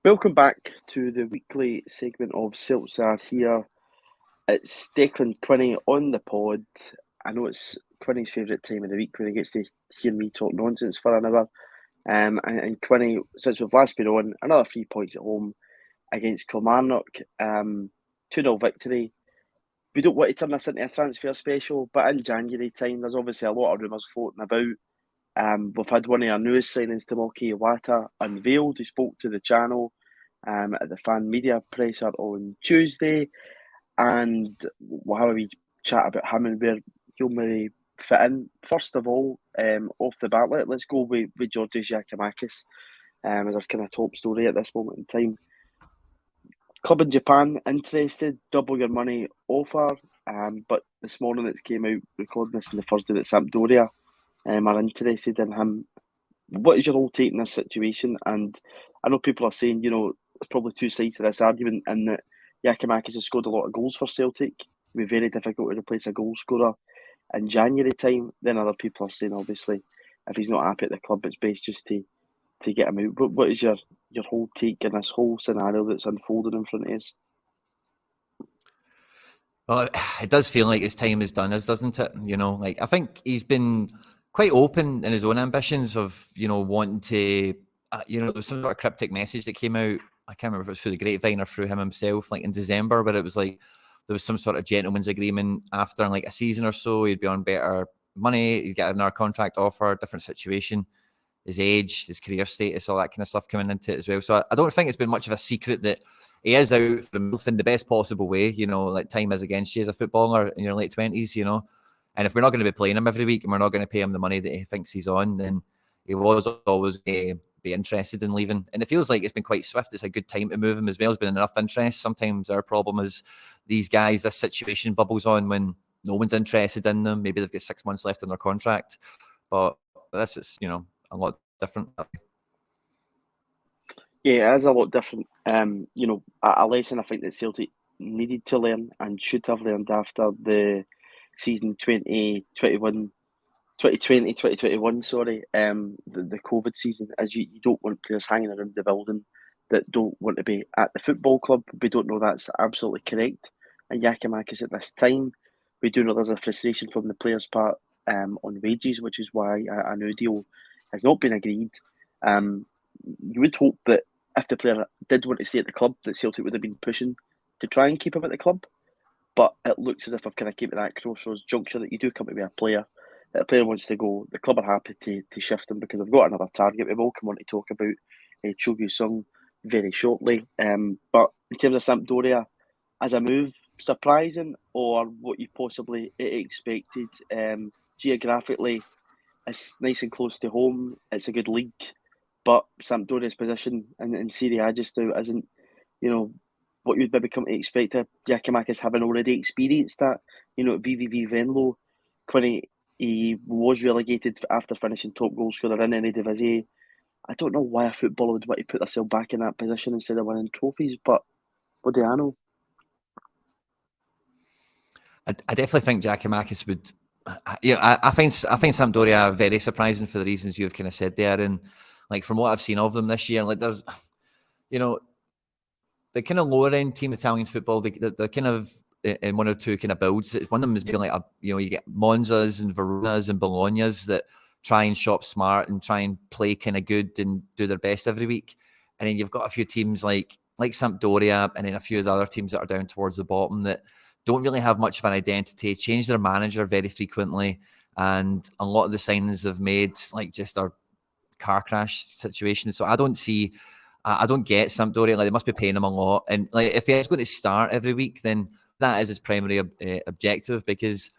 Welcome back to the weekly segment of CELTSAREHERE. It's Declan Quinny on the pod. I know it's Quinny's favourite time of the week when he gets to hear me talk nonsense for an hour. And Quinny, since we've last been on, another 3 points at home against Kilmarnock. 2-0 victory. We don't want to turn this into a transfer special, but in January time, there's obviously a lot of rumours floating about. We've had one of our newest signings, Tomoki Iwata, unveiled. He spoke to the channel at the fan media presser on Tuesday, and we'll have a wee chat about him and where he'll maybe fit in. First of all, off the bat, let's go with Giorgos Giakoumakis as our kind of top story at this moment in time. Club in Japan interested, double your money offer, but this morning it came out, recording this on the Thursday, that Sampdoria are interested in him. What is your whole take in this situation? And I know people are saying, there's probably two sides to this argument, in that Giakoumakis has scored a lot of goals for Celtic. It would be very difficult to replace a goal scorer in January time. Then other people are saying, obviously, if he's not happy at the club, it's best just to get him out. But what is your whole take in this whole scenario that's unfolding in front of us? Well, it does feel like his time is done, doesn't it? I think he's been quite open in his own ambitions of, wanting to, there was some sort of cryptic message that came out. I can't remember if it was through the grapevine or through him himself, like in December, but it was like there was some sort of gentleman's agreement after like a season or so, he'd be on better money, he'd get another contract offer, different situation, his age, his career status, all that kind of stuff coming into it as well. So I don't think it's been much of a secret that he is out for himself in the best possible way, like time is against you as a footballer in your late 20s, And if we're not going to be playing him every week and we're not going to pay him the money that he thinks he's on, then he was always be interested in leaving. And it feels like it's been quite swift. It's a good time to move him as well. There's been enough interest. Sometimes our problem is these guys, this situation bubbles on when no one's interested in them. Maybe they've got 6 months left on their contract. But this is, a lot different. Yeah, it is a lot different. A lesson I think that Celtic needed to learn and should have learned after the season 2020-2021, the COVID season, is you don't want players hanging around the building that don't want to be at the football club. We don't know that's absolutely correct. And Giakoumakis at this time, we do know there's a frustration from the players' part on wages, which is why a new deal has not been agreed. You would hope that if the player did want to stay at the club, that Celtic would have been pushing to try and keep him at the club. But it looks as if I've kind of came to that crossroads juncture that you do come to be a player. That a player wants to go, the club are happy to shift him because they've got another target. We will come on to talk about Cho Sung very shortly. But in terms of Sampdoria, as a move, surprising or what you possibly expected? Geographically, it's nice and close to home. It's a good league. But Sampdoria's position in Serie A just now isn't, what you'd maybe come to expect of Giakoumakis having already experienced that. At VVV Venlo, Quinny, he was relegated after finishing top goal scorer in Eredivisie. I don't know why a footballer would want to put themselves back in that position instead of winning trophies, but what do I know? I definitely think Giakoumakis would. I find Sampdoria very surprising for the reasons you've kind of said there, and like from what I've seen of them this year, like there's, the kind of lower end team Italian football, they're kind of in one or two kind of builds. One of them is being like you get Monzas and Veronas and Bolognas that try and shop smart and try and play kind of good and do their best every week, and then you've got a few teams like Sampdoria and then a few of the other teams that are down towards the bottom that don't really have much of an identity, change their manager very frequently, and a lot of the signings they've made like just are car crash situations. So I don't get Sampdoria. Like they must be paying him a lot, and like if he's going to start every week, then that is his primary objective. Because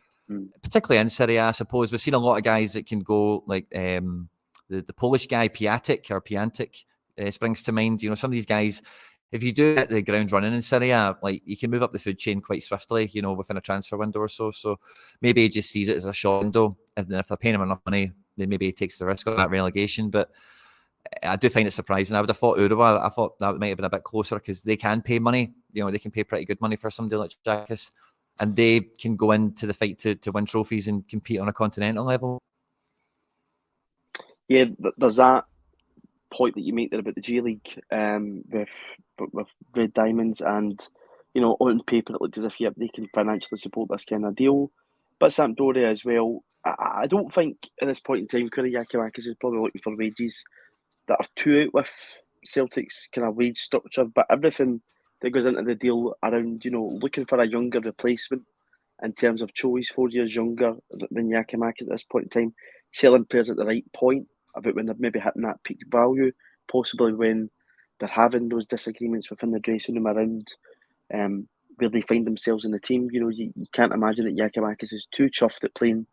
particularly in Serie A, I suppose we've seen a lot of guys that can go like the Polish guy Piatek springs to mind. Some of these guys, if you do hit the ground running in Serie A, like you can move up the food chain quite swiftly, within a transfer window or so. So maybe he just sees it as a short window, and then if they're paying him enough money, then maybe he takes the risk of that relegation. But I do find it surprising. I would have thought Urawa, I thought that might have been a bit closer because they can pay money. They can pay pretty good money for somebody like Giakoumakis, and they can go into the fight to win trophies and compete on a continental level. Yeah, there's that. point that you make there about the J League with Red Diamonds, and on paper it looks as if they can financially support this kind of deal. But Sampdoria as well, I don't think at this point in time Giakoumakis is probably looking for wages that are too out with Celtic's kind of wage structure, but everything that goes into the deal around, looking for a younger replacement in terms of choice, 4 years younger than Giakoumakis at this point in time, selling players at the right point, about when they're maybe hitting that peak value, possibly when they're having those disagreements within the dressing room around where they find themselves in the team. You can't imagine that Giakoumakis is too chuffed at playing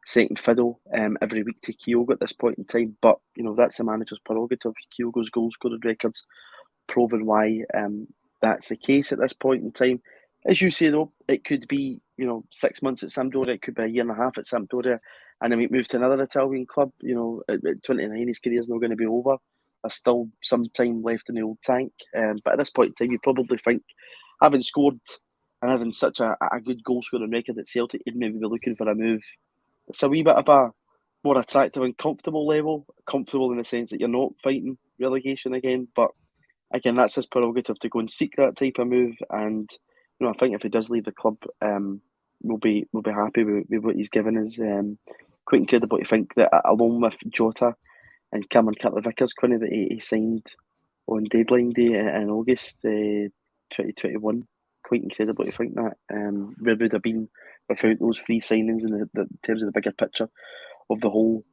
second fiddle every week to Kyogo at this point in time. But, that's the manager's prerogative. Kyogo's goal scoring record's proven why that's the case at this point in time. As you say, though, it could be, 6 months at Sampdoria, it could be a year and a half at Sampdoria, and then we move to another Italian club. At 29, his career's not going to be over. There's still some time left in the old tank. But at this point in time, you probably think, having scored and having such a good goal scoring record at Celtic, you'd maybe be looking for a move. It's a wee bit of a more attractive and comfortable level. Comfortable in the sense that you're not fighting relegation again. But again, that's his prerogative to go and seek that type of move. And I think if he does leave the club, we'll be happy with what he's given us. Quite incredible to think that along with Jota and Cameron Carter-Vickers, Quinny, that he signed on deadline day in August 2021. Quite incredible to think that. Where would have been without those free signings in terms of the bigger picture of the whole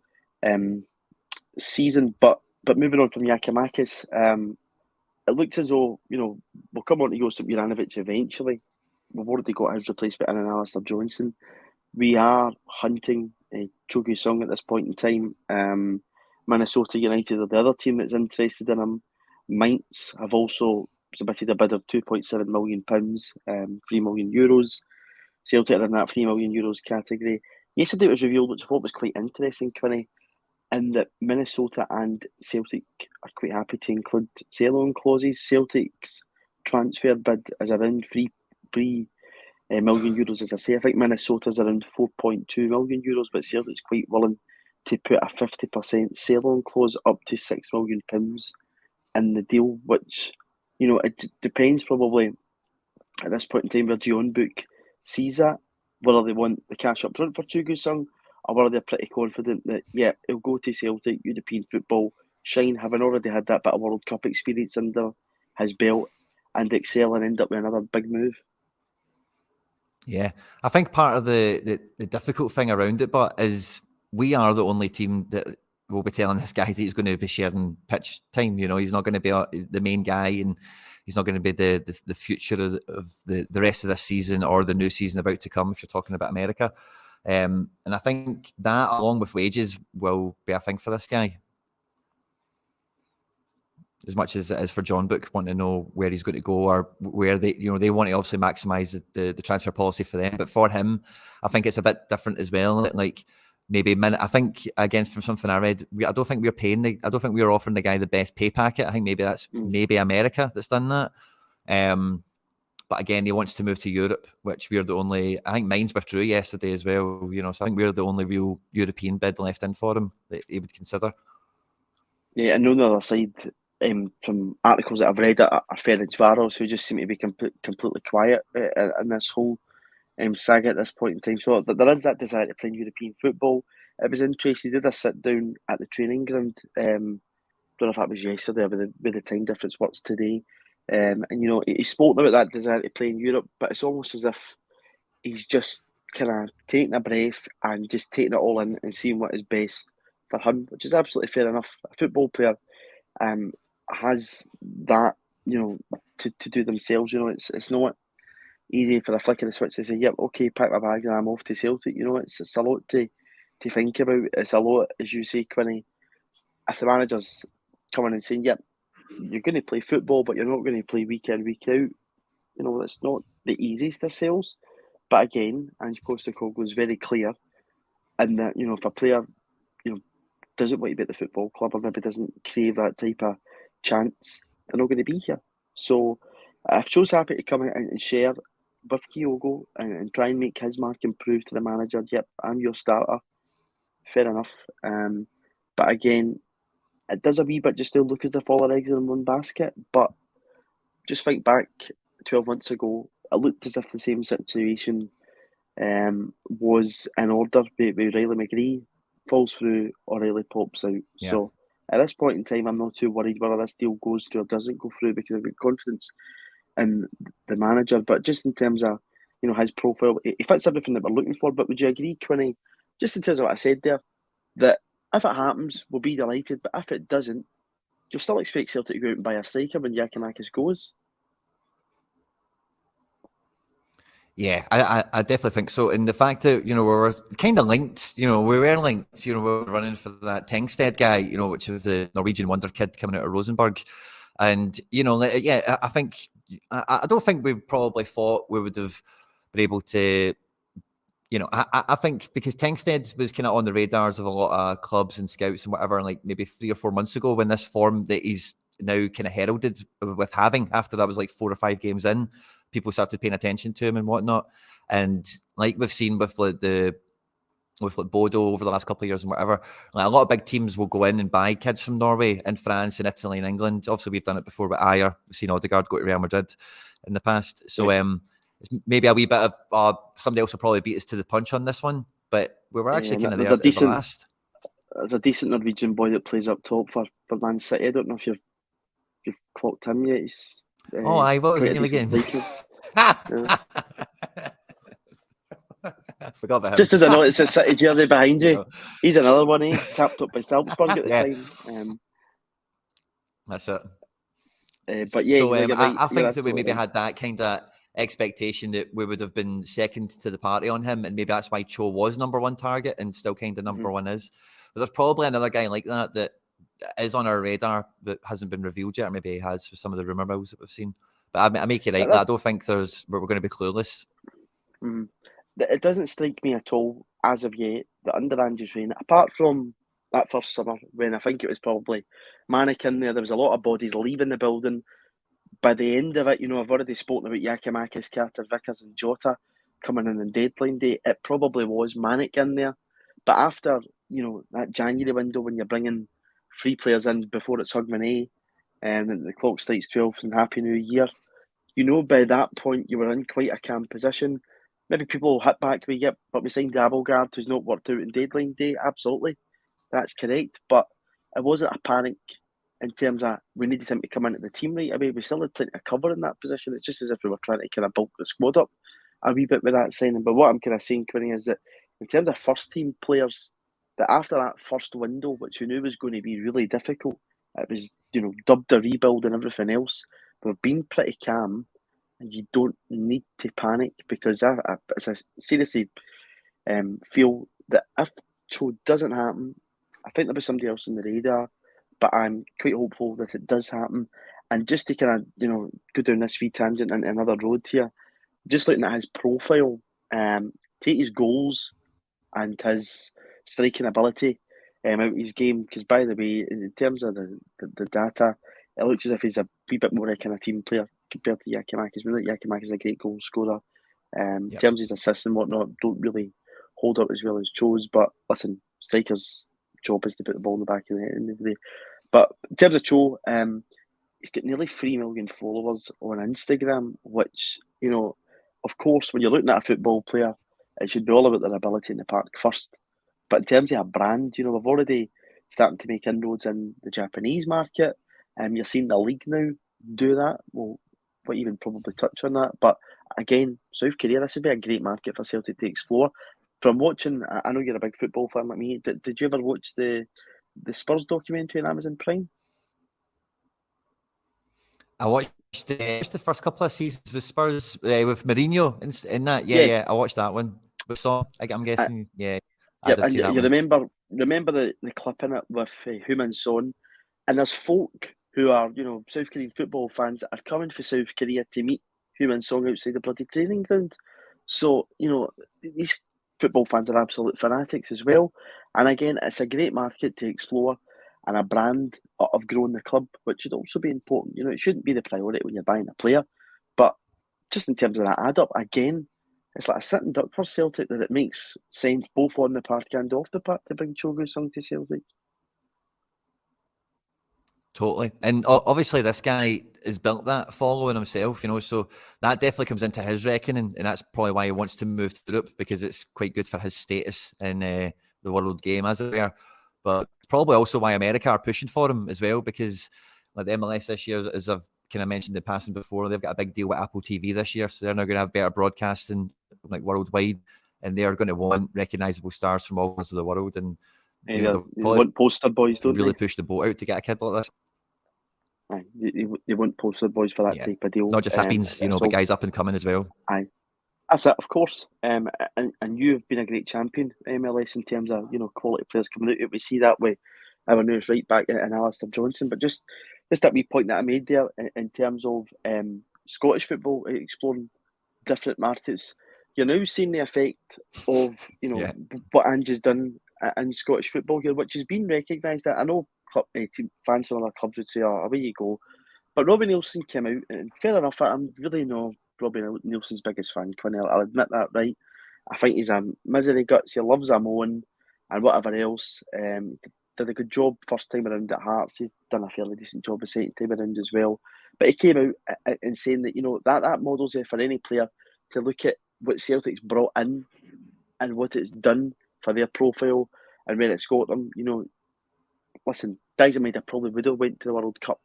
season. But moving on from Giakoumakis, it looks as though, we'll come on to Josip Juranovic eventually. We've already got his replacement in Alistair Johnson. We are hunting Cho Gu-sung at this point in time. Minnesota United are the other team that's interested in him. Mainz have also submitted a bid of £2.7 million, €3 million. Celtic are in that €3 million category. Yesterday it was revealed, which I thought was quite interesting, Quinny, in that Minnesota and Celtic are quite happy to include sell-on clauses. Celtic's transfer bid is around €3 million, as I say. I think Minnesota's around €4.2 million, but Celtic's quite willing to put a 50% sell-on clause up to £6 million in the deal, which, it depends probably at this point in time where John Book sees that, whether they want the cash up front for Cho Gu-sung, or whether they're pretty confident that, he'll go to Celtic, European football, shine, having already had that bit of World Cup experience under his belt, and excel and end up with another big move. Yeah, I think part of the difficult thing around it, but is we are the only team that will be telling this guy that he's going to be sharing pitch time. He's not going to be the main guy, and he's not going to be the future of the rest of this season or the new season about to come, if you're talking about America. And I think that, along with wages, will be a thing for this guy. As much as it is for John Book wanting to know where he's going to go, or where they want to obviously maximise the transfer policy for them. But for him, I think it's a bit different as well. Like maybe I think, again, from something I read, I don't think we're offering the guy the best pay packet. I think maybe that's maybe America that's done that. But again, he wants to move to Europe, which we're the only. I think Mainz withdrew yesterday as well. So I think we're the only real European bid left in for him that he would consider. Yeah, and on the other side, from articles that I've read, are Ferencváros, who just seem to be completely quiet in this whole saga at this point in time. So there is that desire to play European football. It was interesting. He did a sit down at the training ground. Don't know if that was yesterday or with the time difference what's today. And he spoke about that desire to play in Europe, but it's almost as if he's just kind of taking a breath and just taking it all in and seeing what is best for him, which is absolutely fair enough. A football player has that, to do themselves. It's not easy for a flick of the switch to say, yep, okay, pack my bag and I'm off to Celtic. It's a lot to think about. It's a lot, as you say, Quinny, if the manager's coming and saying, yep, you're going to play football, but you're not going to play week in, week out. It's not the easiest of sales. But again, Ange Postecoglou is very clear in that, if a player, doesn't want to be at the football club or maybe doesn't crave that type of chance, they're not going to be here. So if Joe's happy to come in and share with Kyogo and try and make his mark and prove to the manager, yep, I'm your starter, fair enough. But again, it does a wee bit just to look as if all our eggs are in one basket. But just think back 12 months ago, it looked as if the same situation was in order with Riley McGree, falls through or Riley pops out. Yeah. So at this point in time, I'm not too worried whether this deal goes through or doesn't go through, because I've got confidence in the manager. But just in terms of his profile, he fits everything that we're looking for. But would you agree, Quinny, just in terms of what I said there, that if it happens, we'll be delighted, but if it doesn't, you'll still expect Celtic to go out and buy a striker when Giakoumakis goes? Yeah, I definitely think so. And the fact that, we were kind of linked, we were linked, we were running for that Tengsted guy, which was the Norwegian wonder kid coming out of Rosenborg. And, I think, I don't think we probably thought we would have been able to, I think because Tengsted was kind of on the radars of a lot of clubs and scouts and whatever, like maybe 3 or 4 months ago, when this form that he's now kind of heralded with having, after that was like 4 or 5 games in, people started paying attention to him and whatnot. And like we've seen with Bodo over the last couple of years and whatever, like a lot of big teams will go in and buy kids from Norway and France and Italy and England. Obviously, we've done it before with Ayer. We've seen Odegaard go to Real Madrid in the past. So it's maybe a wee bit of somebody else will probably beat us to the punch on this one, but we were actually kind of there at the last. There's a decent Norwegian boy that plays up top for Man City. I don't know if you've clocked him yet. He's what was his name again? I forgot about him. Just as I know, it's a City jersey behind you. He's another one, tapped up by Salzburg at the time. That's it. But yeah, so I think that we maybe had that kind of expectation that we would have been second to the party on him, and maybe that's why Cho was number one target and still kind of number one is. But there's probably another guy like that is on our radar that hasn't been revealed yet, or maybe he has for some of the rumour mills that we've seen. But I make it right. I don't think we're going to be clueless. It doesn't strike me at all as of yet that under Andrew's reign, apart from that first summer when I think it was probably Manic in there was a lot of bodies leaving the building. By the end of it, I've already spoken about Giakoumakis, Carter, Vickers and Jota coming in on deadline day. It probably was Manic in there. But after, that January window when you're bringing 3 players in before it's Hugman and the clock strikes 12 and Happy New Year, by that point you were in quite a calm position. Maybe people will hit back with, yep, but we signed Gabelgard, who's not worked out in deadline day. Absolutely. That's correct. But it wasn't a panic in terms of we needed him to come into the team right away. We still had plenty of cover in that position. It's just as if we were trying to kind of bulk the squad up a wee bit with that signing. But what I'm kind of saying, Quinny, is that in terms of first team players, that after that first window, which we knew was going to be really difficult, it was, dubbed a rebuild and everything else, we've been pretty calm. And you don't need to panic, because I seriously feel that if Cho doesn't happen, I think there'll be somebody else on the radar, but I'm quite hopeful that it does happen. And just to kind of, go down this wee tangent into another road here, just looking at his profile, take his goals and his striking ability out of his game, because by the way, in terms of the data, it looks as if he's a wee bit more a kind of team player compared to Giakoumakis. We know that Giakoumakis is a great goal scorer. In terms of his assists and whatnot, don't really hold up as well as Cho's. But listen, striker's job is to put the ball in the back of the net in the day. But in terms of Cho, he's got nearly 3 million followers on Instagram, which, of course, when you're looking at a football player, it should be all about their ability in the park first. But in terms of a brand, we've already starting to make inroads in the Japanese market. You're seeing the league now do that. We'll even probably touch on that. But again, South Korea, this would be a great market for Celtic to explore. From watching, I know you're a big football fan like me. Did you ever watch the Spurs documentary on Amazon Prime? I watched the first couple of seasons with Spurs with Mourinho in that. Yeah, I watched that one. But I'm guessing, I did see that you one. remember the clip in it with Heung-min Son, and there's folk who are, South Korean football fans that are coming for South Korea to meet Heung-min Son outside the bloody training ground. So, these football fans are absolute fanatics as well. And again, it's a great market to explore, and a brand of growing the club, which should also be important. It shouldn't be the priority when you're buying a player, but just in terms of that add up, again, it's like a sitting duck for Celtic that it makes sense both on the park and off the park to bring Cho Gu-sung to Celtic. Totally. And obviously this guy has built that following himself, so that definitely comes into his reckoning, and that's probably why he wants to move to Europe, because it's quite good for his status in the world game, as it were. But probably also why America are pushing for him as well, because like the MLS this year, as I've kind of mentioned in passing before, they've got a big deal with Apple TV this year, so they're now going to have better broadcasting like worldwide, and they're going to want recognisable stars from all corners of the world, and they want poster boys, don't really they? push the boat out to get a kid like this. Aye, they want poster boys for that type of deal. Not just happens, but guys up and coming as well. Aye, that's it, of course. And you've been a great champion, MLS, in terms of quality players coming out. We see that with our news right back in Alistair Johnson. But just that wee point that I made there in terms of Scottish football exploring different markets. You're now seeing the effect of what Ange's done in Scottish football here, which has been recognised. I know fans from other clubs would say, "Oh, away you go," but Robbie Neilson came out, and fair enough, I'm really no Robbie Neilson's biggest fan, Quinny. I'll admit that, right? I think he's a misery guts. He loves a moan and whatever else. Did a good job first time around at Hearts. He's done a fairly decent job the second time around as well. But he came out and saying that that models it for any player to look at what Celtic's brought in and what it's done for their profile and where it's got them. Listen, Diazamida probably would have went to the World Cup.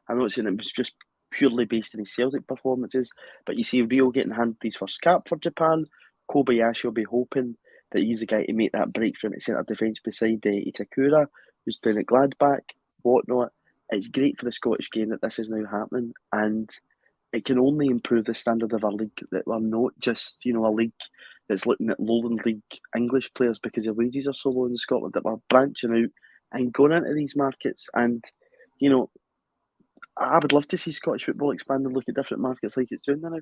I'm not saying it was just purely based on his Celtic performances, but you see Rio getting handed his first cap for Japan. Kobayashi will be hoping that he's the guy to make that breakthrough into centre defence beside Itakura, who's playing at Gladbach, whatnot. It's great for the Scottish game that this is now happening, and it can only improve the standard of our league, that we're not just, a league that's looking at lowland league English players because their wages are so low in Scotland, that we're branching out and going into these markets. And, I would love to see Scottish football expand and look at different markets like it's doing now.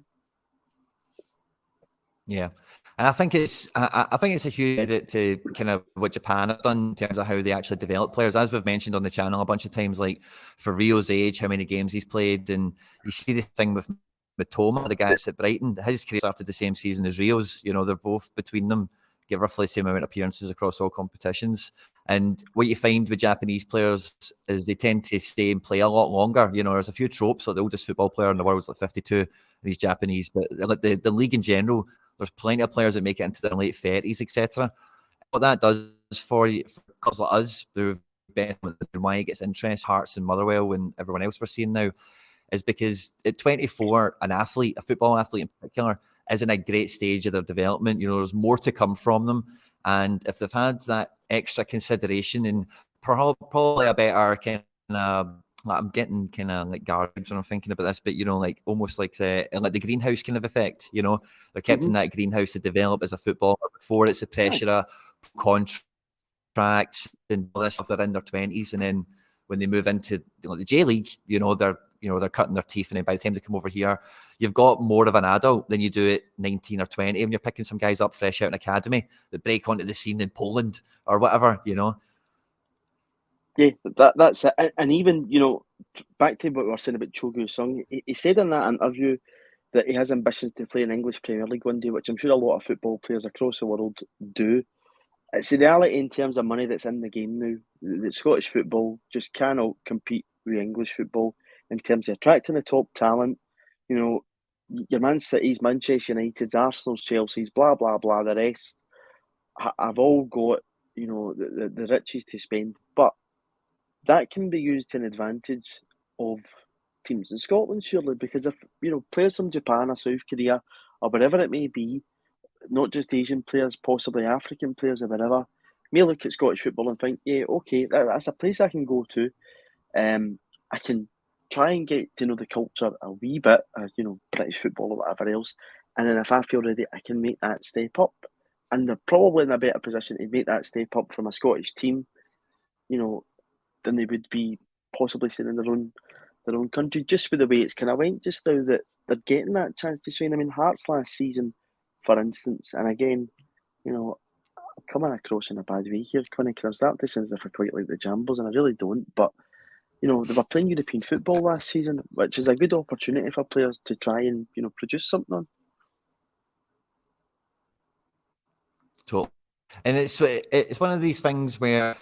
Yeah, and I think it's a huge credit to kind of what Japan have done in terms of how they actually develop players. As we've mentioned on the channel a bunch of times, like for Rio's age, how many games he's played, and you see this thing with Matoma, the guy that's at Brighton. His career started the same season as Rio's. They're both, between them, get roughly the same amount of appearances across all competitions. And what you find with Japanese players is they tend to stay and play a lot longer. There's a few tropes, like the oldest football player in the world is like 52, and he's Japanese. But like the league in general, there's plenty of players that make it into their late 30s, etc. What that does for clubs like us, who've been and why it gets interest, Hearts and Motherwell and everyone else we're seeing now, is because at 24, a football athlete in particular, is in a great stage of their development. There's more to come from them. And if they've had that extra consideration and probably a better kind of, like I'm getting kind of like garbage when I'm thinking about this, but like almost like the greenhouse kind of effect. They're kept in that greenhouse to develop as a footballer before it's the pressure of contracts and all this stuff. They're in their 20s, and then when they move into the J League, they're cutting their teeth, and then by the time they come over here, you've got more of an adult than you do at 19 or 20 when you're picking some guys up fresh out in academy that break onto the scene in Poland or whatever. Yeah, that's it. And even, back to what we were saying about Cho Gu-sung, he said in that interview that he has ambitions to play in English Premier League one day, which I'm sure a lot of football players across the world do. It's the reality in terms of money that's in the game now. That Scottish football just cannot compete with English football in terms of attracting the top talent. Your Man City's, Manchester United's, Arsenal's, Chelsea's, blah, blah, blah, the rest have all got, the riches to spend. But that can be used to an advantage of teams in Scotland, surely, because if players from Japan or South Korea or wherever it may be, not just Asian players, possibly African players or whatever, may look at Scottish football and think, yeah, okay, that's a place I can go to. I can try and get to know the culture a wee bit, British football or whatever else, and then if I feel ready, I can make that step up. And they're probably in a better position to make that step up from a Scottish team, than they would be possibly staying in their own country, just for the way it's kind of went just now, that they're getting that chance to shine. I mean, Hearts last season, for instance, and again, coming across in a bad way here, Quinny, because I'm starting to sound as if I quite like the Jambles, and I really don't, but they were playing European football last season, which is a good opportunity for players to try and, produce something on. Totally. And it's one of these things where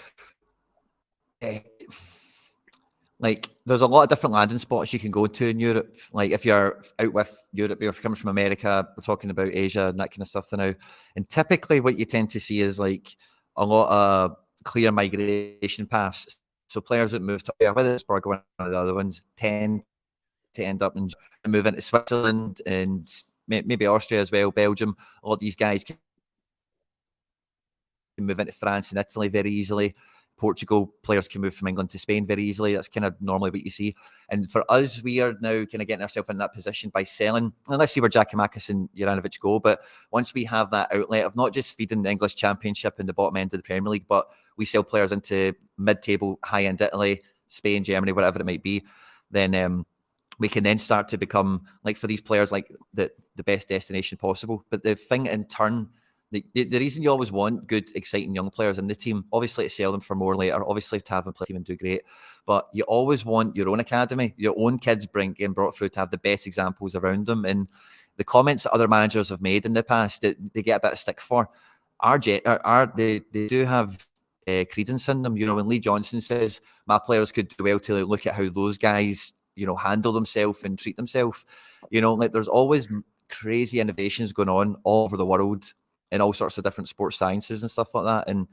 like there's a lot of different landing spots you can go to in Europe. Like if you're out with Europe, you're coming from America, we're talking about Asia and that kind of stuff now. And typically what you tend to see is like a lot of clear migration paths. So players that move to, whether it's Borg or one of the other ones, tend to end up and move into Switzerland and maybe Austria as well, Belgium. A lot of these guys can move into France and Italy very easily. Portugal players can move from England to Spain very easily. That's kind of normally what you see. And for us, we are now kind of getting ourselves in that position by selling. And let's see where Giakoumakis and Juranovic go. But once we have that outlet of not just feeding the English Championship and the bottom end of the Premier League, but we sell players into mid-table, high-end Italy, Spain, Germany, whatever it might be, then we can then start to become, like for these players, like the best destination possible. But the thing in turn, the reason you always want good, exciting young players in the team, obviously to sell them for more later, obviously to have them play team and do great, but you always want your own academy, your own kids getting brought through to have the best examples around them. And the comments that other managers have made in the past that they get a bit of stick for, they do have credence in them. You know, when Lee Johnson says my players could do well to look at how those guys, you know, handle themselves and treat themselves, you know, like there's always crazy innovations going on all over the world in all sorts of different sports sciences and stuff like that. And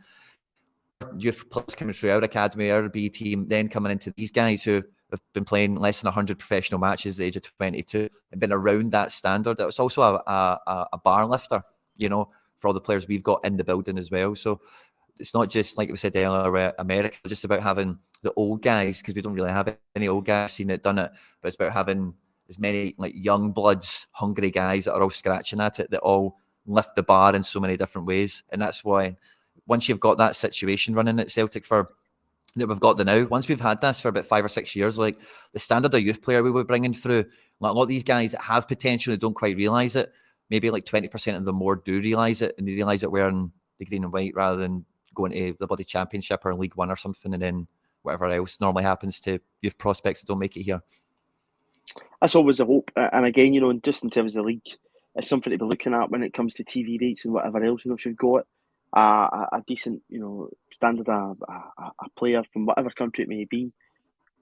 youth players coming through our academy, our B team, then coming into these guys who have been playing less than 100 professional matches at the age of 22 and been around that standard. It's also a bar lifter, you know, for all the players we've got in the building as well. So it's not just, like we said earlier, America, just about having the old guys, because we don't really have any old guys seen it, done it, but it's about having as many like young bloods, hungry guys that are all scratching at it, that all lift the bar in so many different ways. And that's why once you've got that situation running at Celtic that we've got now, once we've had this for about 5 or 6 years, like the standard of youth player we were bringing through, like a lot of these guys that have potential and don't quite realise it, maybe like 20% of them more do realise it, and they realise that wearing the green and white rather than going to the bloody Championship or League One or something, and then whatever else normally happens to youth prospects that don't make it here. That's always a hope. And again, you know, just in terms of the league, it's something to be looking at when it comes to TV rates and whatever else. You know, if you've got a decent, you know, standard, a player from whatever country it may be,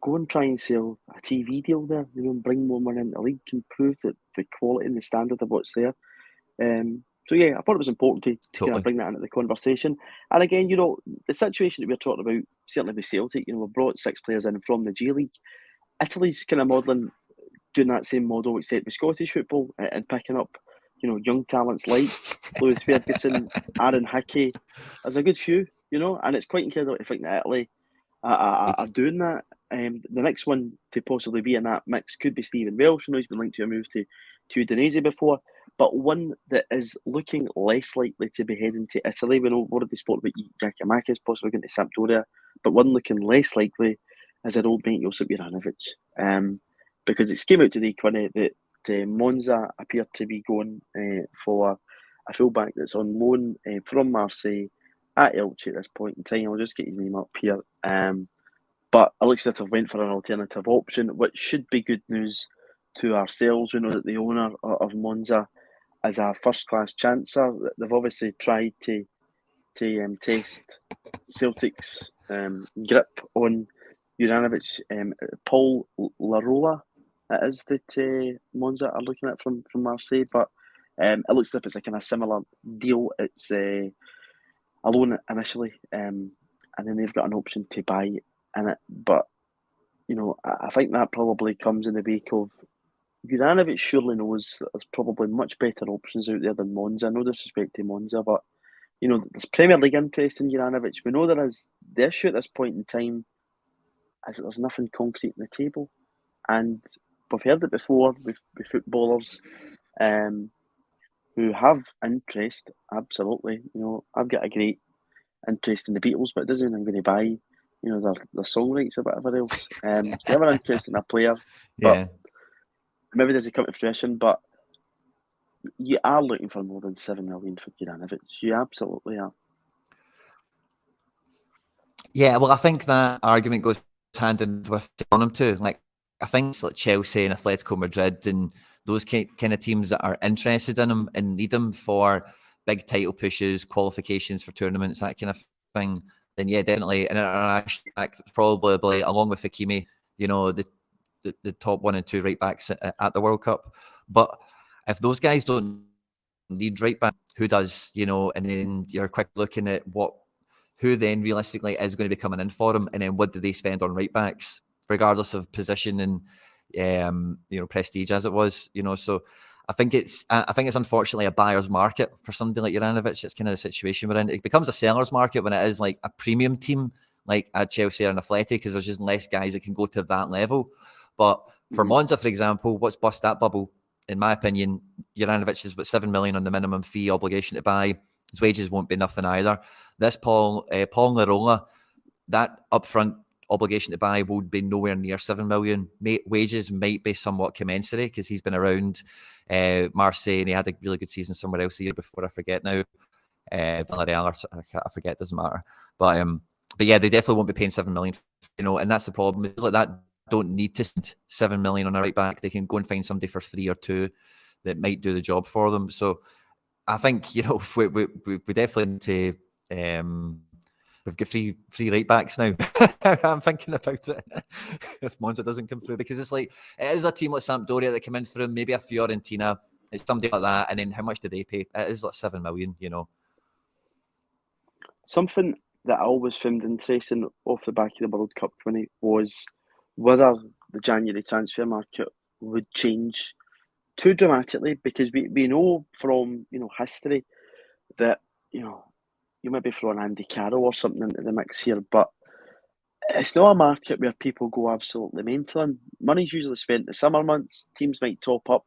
go and try and sell a TV deal there. You know, and bring more money into the league and prove that the quality and the standard of what's there. So yeah, I thought it was important to kind of bring that into the conversation. And again, you know, the situation that we're talking about, certainly with Celtic, you know, we brought 6 players in from the J League. Italy's kind of modelling, doing that same model, except with Scottish football, and picking up, you know, young talents like Lewis Ferguson, Aaron Hickey. There's a good few, you know, and it's quite incredible to think that Italy are doing that. The next one to possibly be in that mix could be Stephen Welsh. I know he's been linked to a move to Udinese before, but one that is looking less likely to be heading to Italy. We know already spoke about Giakoumakis possibly going to Sampdoria, but one looking less likely is our old mate Josip Juranovic. Because it came out today, Quinny, that Monza appear to be going for a fullback that's on loan from Marseille at Elche at this point in time. I'll just get his name up here. But it looks as if they've went for an alternative option, which should be good news to ourselves. We know that the owner of Monza is a first-class chancer. They've obviously tried to test Celtic's grip on Juranovic. Paul Larola, it is that Monza are looking at from Marseille, but it looks as if it's a kind of similar deal. It's a loan initially, and then they've got an option to buy in it. But, you know, I think that probably comes in the wake of Juranovic surely knows that there's probably much better options out there than Monza. No disrespect to Monza, but, you know, there's Premier League interest in Juranovic. We know there is. The issue at this point in time is that there's nothing concrete on the table. And we've heard it before with footballers who have interest, absolutely. You know, I've got a great interest in the Beatles, but it doesn't mean I'm going to buy, you know, their song rights or whatever else. You have an interest in a player, but maybe it doesn't come to fruition, but you are looking for more than 7 million for Juranovic. You absolutely are. Yeah, well, I think that argument goes hand in with on him too. Like, I think it's like Chelsea and Atletico Madrid and those kind of teams that are interested in him and need him for big title pushes, qualifications for tournaments, that kind of thing. Then yeah, definitely an international act, probably along with Hakimi, the top 1 and 2 right backs at the World Cup. But if those guys don't need right back, who does? And then you're quick looking at who then realistically is going to be coming in for them, and then what do they spend on right backs, regardless of position and prestige as it was. So I think it's unfortunately a buyer's market for somebody like Juranovic. It's kind of the situation we're in. It becomes a seller's market when it is like a premium team like at Chelsea or an Athletic, because there's just less guys that can go to that level. But for Monza, for example, what's bust that bubble, in my opinion, Juranovic is about 7 million on the minimum fee obligation to buy. His wages won't be nothing either. This Paul Narola, that upfront obligation to buy will be nowhere near 7 million. Wages might be somewhat commensurate because he's been around Marseille and he had a really good season somewhere else the year before. I forget now. Villarreal, I forget, doesn't matter. But yeah, they definitely won't be paying 7 million, and that's the problem. It's like that don't need to spend 7 million on a right back. They can go and find somebody for 3 or 2 that might do the job for them. So I think, we definitely need to, we've got three right backs now. I'm thinking about it if Monza doesn't come through, because it's like, it is a team like Sampdoria that come in for him, maybe a Fiorentina, it's somebody like that, and then how much do they pay? It is like 7 million, Something that I always found interesting off the back of the World Cup, Quinny, was whether the January transfer market would change too dramatically, because we know from history that you might be throwing Andy Carroll or something into the mix here, but it's not a market where people go absolutely mental. And money's usually spent in the summer months. Teams might top up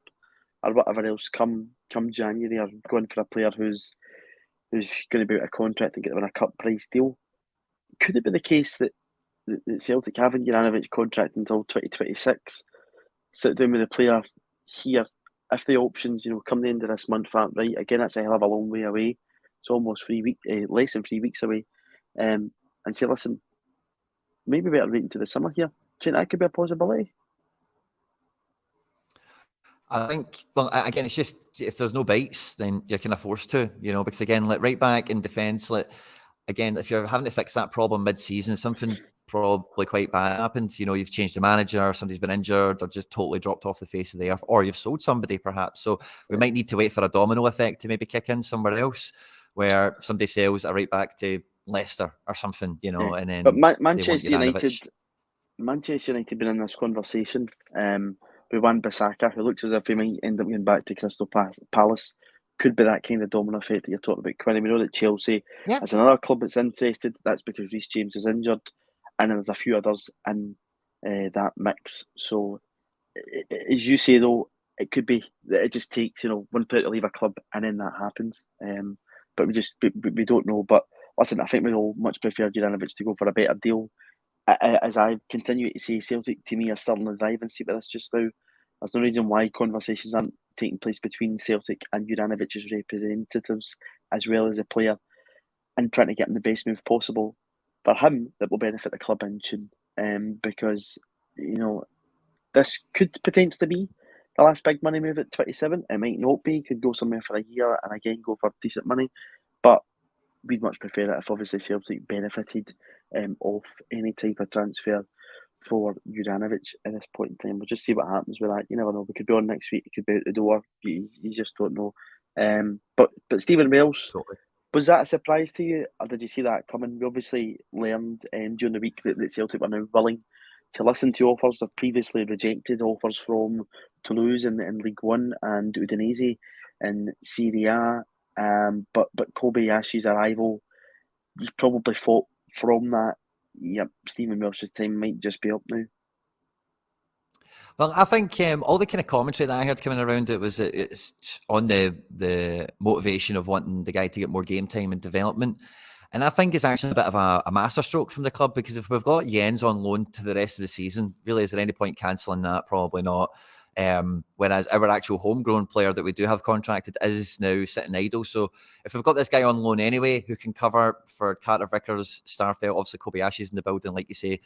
or whatever else come January, or going for a player who's going to be out of contract and get them on a cut price deal. Could it be the case that Celtic having Juranovic contract until 2026, sit down with the player here, if the options, come the end of this month aren't right, again, that's a hell of a long way away. It's almost less than 3 weeks away, and say, listen, maybe better wait until the summer here. Do you think that could be a possibility? I think, well, again, it's just, if there's no bites, then you're kind of forced to, because again, like right back in defence, again, if you're having to fix that problem mid-season, something probably quite bad happens. You've changed the manager, somebody's been injured, or just totally dropped off the face of the earth, or you've sold somebody perhaps. So we might need to wait for a domino effect to maybe kick in somewhere else, where somebody sells a right back to Leicester or something, and then. But Manchester United been in this conversation with Wan-Bissaka, who looks as if he might end up going back to Crystal Palace. Could be that kind of domino effect that you're talking about, Quinny. We know that Chelsea is another club that's interested. That's because Reece James is injured, and there's a few others in that mix. So, as you say, though, it could be that it just takes one player to leave a club, and then that happens. But we don't know. But listen, I think we'd all much prefer Juranovic to go for a better deal. As I continue to say, Celtic to me are still in the driving seat with this just now. There's no reason why conversations aren't taking place between Celtic and Juranovic's representatives, as well as the player, and trying to get him the best move possible for him that will benefit the club in tune. Because this could potentially be the last big money move at 27. It might not be. Could go somewhere for a year and again go for decent money, but we'd much prefer it if obviously Celtic benefited off any type of transfer for Juranovic at this point in time. We'll just see what happens with that. You never know. We could be on next week. It could be out the door. You just don't know. But Stephen Welsh, was that a surprise to you, or did you see that coming? We obviously learned during the week that Celtic were now willing to listen to offers. They've previously rejected offers from Toulouse in League One and Udinese in Serie A. But Kobayashi's arrival, you probably thought from that, Stephen Welsh's time might just be up now. Well, I think all the kind of commentary that I heard coming around it was that it's on the motivation of wanting the guy to get more game time and development. And I think it's actually a bit of a masterstroke from the club, because if we've got Jens on loan to the rest of the season, really, is there any point cancelling that? Probably not. Whereas our actual homegrown player that we do have contracted is now sitting idle. So if we've got this guy on loan anyway, who can cover for Carter Vickers, Starfelt, obviously Kobayashi's in the building, like you say,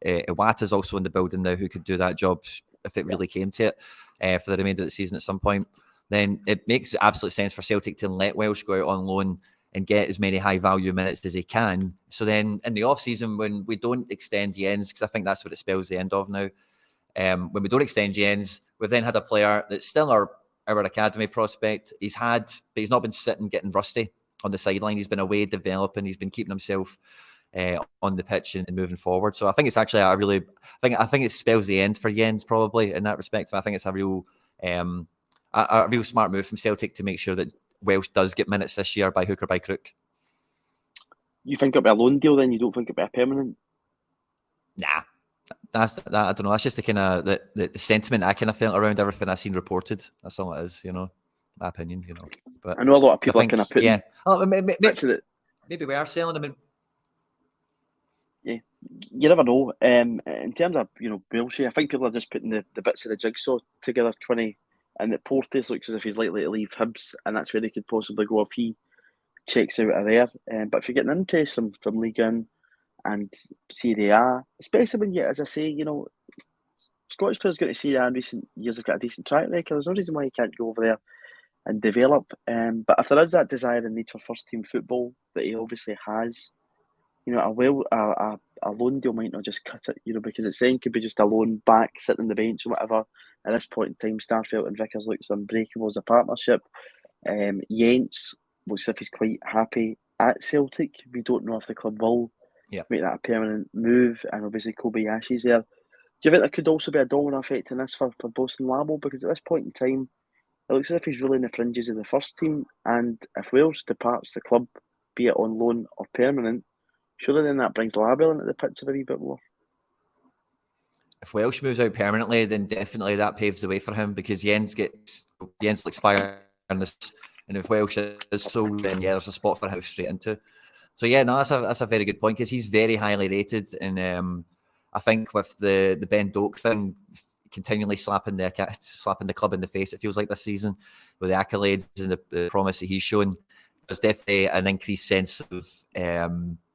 Iwata's also in the building now, who could do that job if it really came to it for the remainder of the season at some point, then it makes absolute sense for Celtic to let Welsh go out on loan and get as many high value minutes as he can. So then in the off season, when we don't extend Jens, because I think that's what it spells the end of now. When we don't extend Jens, we've then had a player that's still our academy prospect. He's not been sitting getting rusty on the sideline. He's been away developing. He's been keeping himself on the pitch and moving forward. So I think it's actually I think it spells the end for Jens probably in that respect. I think it's a real smart move from Celtic to make sure that Welsh does get minutes this year by hook or by crook. You think it'll be a loan deal then? You don't think it'll be a permanent? Nah. I don't know. That's just the kind of the sentiment I kind of felt around everything I've seen reported. That's all it is, my opinion, But I know a lot of people are kind of putting... maybe we are selling him. Yeah, you never know. In terms of, Welsh, I think people are just putting the bits of the jigsaw together, Quinny, and that Portes looks as if he's likely to leave Hibs, and that's where they could possibly go if he checks out of there. But if you're getting interest from Ligue 1 and Serie A, especially when as I say, Scottish players got to Serie A in recent years have got a decent track record. There's no reason why you can't go over there and develop. But if there is that desire and need for first team football that he obviously has, a loan deal might not just cut it, because it's saying could be just a loan back, sitting on the bench or whatever. At this point in time, Starfelt and Vickers looks unbreakable as a partnership. Jens looks as if he's quite happy at Celtic. We don't know if the club will make that a permanent move, and obviously Kobayashi's there. Do you think there could also be a domino effect in this for Bosun Labo? Because at this point in time, it looks as if he's really in the fringes of the first team, and if Welsh departs the club, be it on loan or permanent, surely then that brings Labelle into the picture a wee bit more. If Welsh moves out permanently, then definitely that paves the way for him, because Jens will expire in this, and if Welsh is sold, then there's a spot for him straight into. So that's a very good point, because he's very highly rated, and I think with the Ben Doak thing continually slapping the club in the face, it feels like this season, with the accolades and the promise that he's shown, there's definitely an increased sense of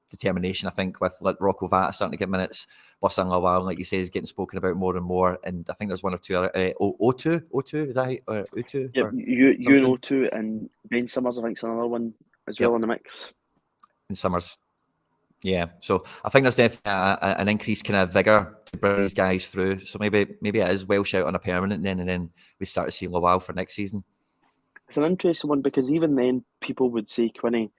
determination, I think, with Rocco Vata starting to get minutes. Bosun Lawal, like you say, is getting spoken about more and more, and I think there's one or two other O2, is that O2? Yeah, you and O2 and Ben Summers, I think, is another one as well in the mix. In Summers, yeah. So I think there's definitely an increased kind of vigour to bring these guys through. So maybe it is Welsh out on a permanent then, and then we start to see Lawal for next season. It's an interesting one, because even then people would say, Quinny,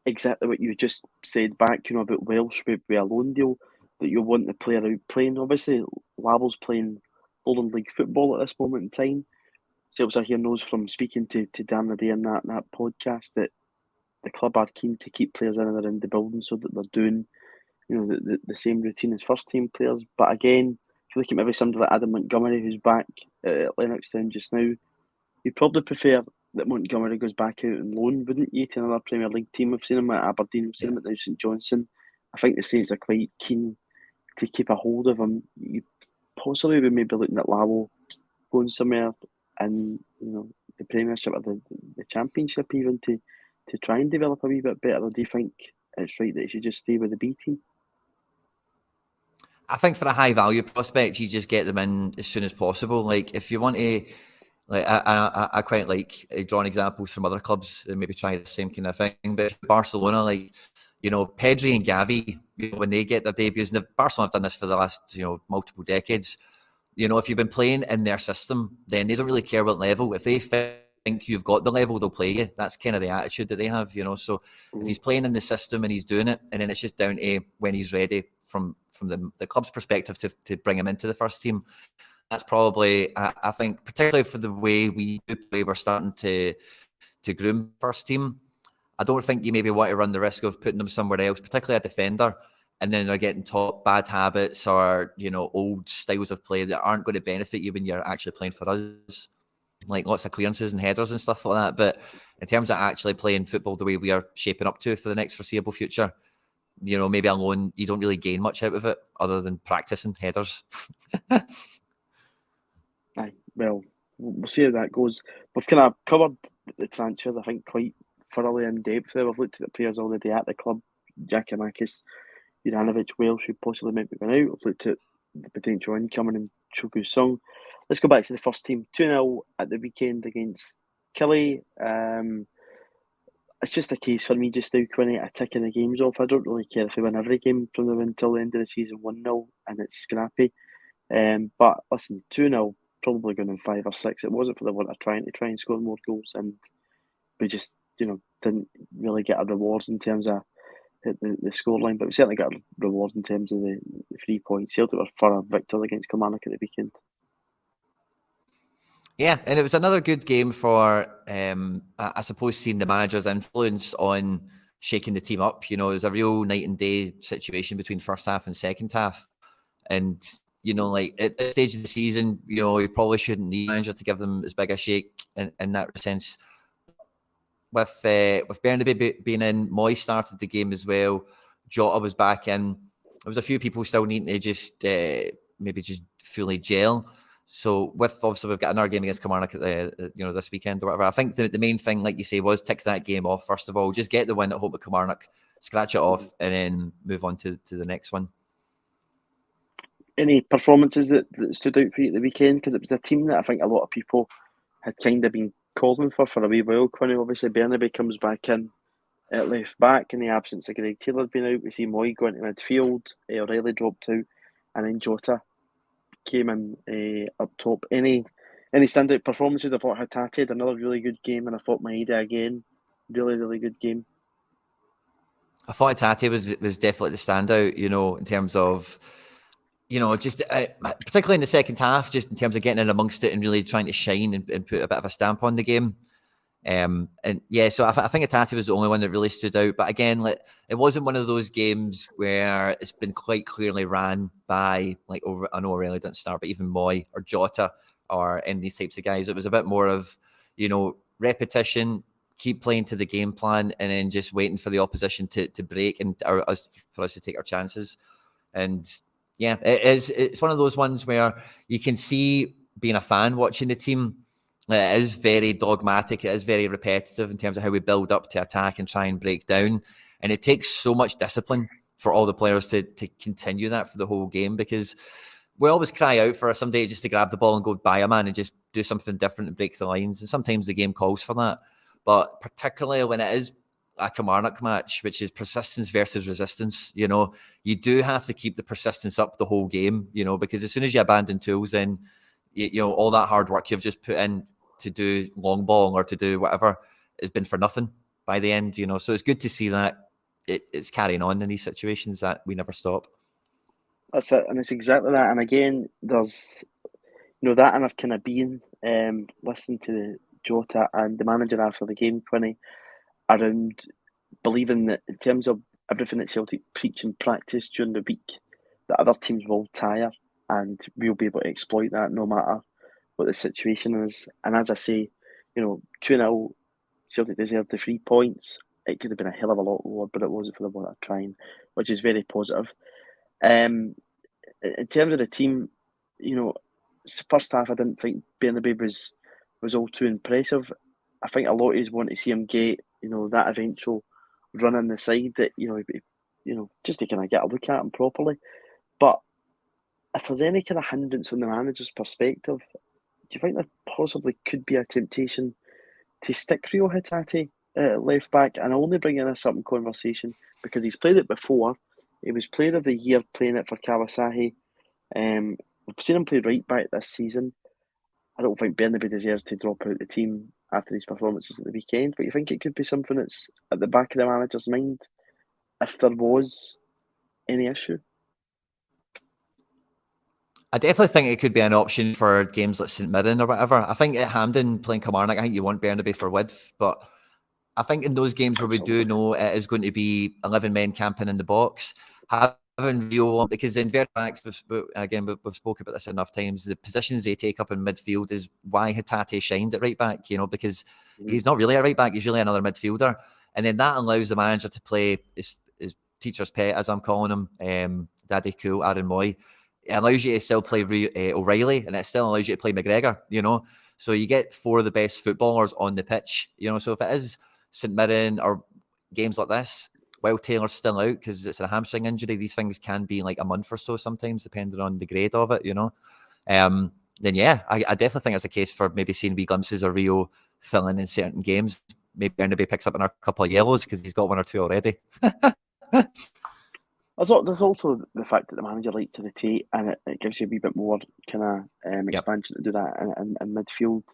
exactly what you just said back, about Welsh with a loan deal, that you want the player out playing. Obviously, Labelle's playing Lowland League football at this moment in time. CELTSAREHERE knows from speaking to Dan the Day in that podcast that the club are keen to keep players in the building so that they're doing, the same routine as first team players. But again, if you look at maybe somebody like Adam Montgomery, who's back at Lennoxtown just now, you'd probably prefer that Montgomery goes back out on loan, wouldn't you, to another Premier League team? We've seen him at Aberdeen, we've seen him at now St Johnstone. I think the Saints are quite keen to keep a hold of him. You possibly would maybe looking at Lawal going somewhere in the Premiership or the Championship even to try and develop a wee bit better, or do you think it's right that he should just stay with the B team? I think for a high value prospect, you just get them in as soon as possible. Like if you want to, like I quite like drawing examples from other clubs and maybe try the same kind of thing. But Barcelona, like Pedri and Gavi, when they get their debuts, and Barcelona have done this for the last multiple decades. If you've been playing in their system, then they don't really care what level. If they think you've got the level, they'll play you. That's kind of the attitude that they have, So if he's playing in the system and he's doing it, and then it's just down to when he's ready from the club's perspective to bring him into the first team. That's probably, I think, particularly for the way we do play, we're starting to groom first team. I don't think you maybe want to run the risk of putting them somewhere else, particularly a defender, and then they're getting taught bad habits or old styles of play that aren't going to benefit you when you're actually playing for us, like lots of clearances and headers and stuff like that. But in terms of actually playing football the way we are shaping up to for the next foreseeable future, maybe alone you don't really gain much out of it other than practicing headers. Aye, well, we'll see how that goes. We've kind of covered the transfers, I think, quite thoroughly in depth there. We've looked at the players already at the club: Giakoumakis, Juranovic, Welsh, who possibly might be going out. We've looked at the potential incoming in Choku Song. Let's go back to the first team. 2-0 at the weekend against Killie. it's just a case for me just now, Quinny, of ticking the games off. I don't really care if we win every game from the win till the end of the season 1-0 and it's scrappy. But listen, 2-0, probably going in 5 or 6. It wasn't for the want of trying and score more goals, and we just, didn't really get our rewards in terms of the scoreline, but we certainly got our rewards in terms of the 3 points. Celtic were for victors against Kilmarnock at the weekend. Yeah, and it was another good game for, I suppose, seeing the manager's influence on shaking the team up. It was a real night and day situation between first half and second half. And, like at this stage of the season, you probably shouldn't need a manager to give them as big a shake in that sense. With Bernabei being in, Moy started the game as well. Jota was back in. There was a few people still needing to just maybe just fully gel. So obviously we've got another game against Kilmarnock this weekend or whatever. I think the main thing, like you say, was tick that game off first of all. Just get the win at home at Kilmarnock, scratch it off, and then move on to the next one. Any performances that stood out for you at the weekend? Because it was a team that I think a lot of people had kind of been calling for a wee while. Quinny, obviously, Bernabei comes back in at left back in the absence of Greg Taylor being out. We see Moy going to midfield, O'Reilly dropped out, and then Jota came in up top. Any standout performances? I thought Hatate had another really good game, and I thought Maeda again, really, really good game. I thought Hatate was definitely the standout, in terms of, just particularly in the second half, just in terms of getting in amongst it and really trying to shine and put a bit of a stamp on the game. And yeah, so I think Hatate was the only one that really stood out. But again, it wasn't one of those games where it's been quite clearly ran by, like, I know O'Reilly didn't start, but even Moy or Jota or any of these types of guys. It was a bit more of, repetition, keep playing to the game plan, and then just waiting for the opposition to break and for us to take our chances. And yeah, it's one of those ones where you can see, being a fan watching the team, it is very dogmatic. It is very repetitive in terms of how we build up to attack and try and break down. And it takes so much discipline for all the players to continue that for the whole game, because we always cry out for somebody just to grab the ball and go by a man and just do something different and break the lines. And sometimes the game calls for that. But particularly when it is a Kilmarnock match, which is persistence versus resistance, you do have to keep the persistence up the whole game, because as soon as you abandon tools, then, all that hard work you've just put in to do long ball or to do whatever has been for nothing by the end, So it's good to see that it's carrying on in these situations, that we never stop. That's it, and it's exactly that. And again, there's, that and I've kind of been listening to the Jota and the manager after the game, Quinny, around believing that in terms of everything that Celtic preach and practice during the week, that other teams will tire and we'll be able to exploit that no matter what the situation is. And as I say, 2-0, Celtic deserved the 3 points. It could have been a hell of a lot lower, but it wasn't for the want of trying, which is very positive. In terms of the team, first half I didn't think Bernabei was all too impressive. I think a lot of us want to see him get, that eventual run in the side that, just to kind of get a look at him properly. But if there's any kind of hindrance from the manager's perspective, do you think there possibly could be a temptation to stick Rio Hatate left back? And I'm only bringing this up in conversation because he's played it before. He was Player of the Year playing it for Kawasaki. We've seen him play right back this season. I don't think Bernabei deserves to drop out the team after these performances at the weekend, but you think it could be something that's at the back of the manager's mind if there was any issue? I definitely think it could be an option for games like St Mirren or whatever. I think at Hampden playing Kilmarnock, I think you want Bernabei for width, but I think in those games where we do know it is going to be 11 men camping in the box, having Rio, because in Verbax, we've spoken about this enough times, the positions they take up in midfield is why Hatate shined at right back, because he's not really a right back, he's really another midfielder. And then that allows the manager to play his teacher's pet, as I'm calling him, Daddy Cool, Aaron Moy. It allows you to still play O'Reilly, and it still allows you to play McGregor, So you get 4 of the best footballers on the pitch, So if it is St Mirren or games like this, while Taylor's still out because it's a hamstring injury, these things can be like a month or so sometimes, depending on the grade of it, then yeah, I definitely think it's a case for maybe seeing wee glimpses of Rio filling in certain games. maybe Barnaby picks up another couple of yellows because he's got 1 or 2 already. There's also the fact that the manager likes to rotate, and it gives you a wee bit more kind of expansion to do that in midfield.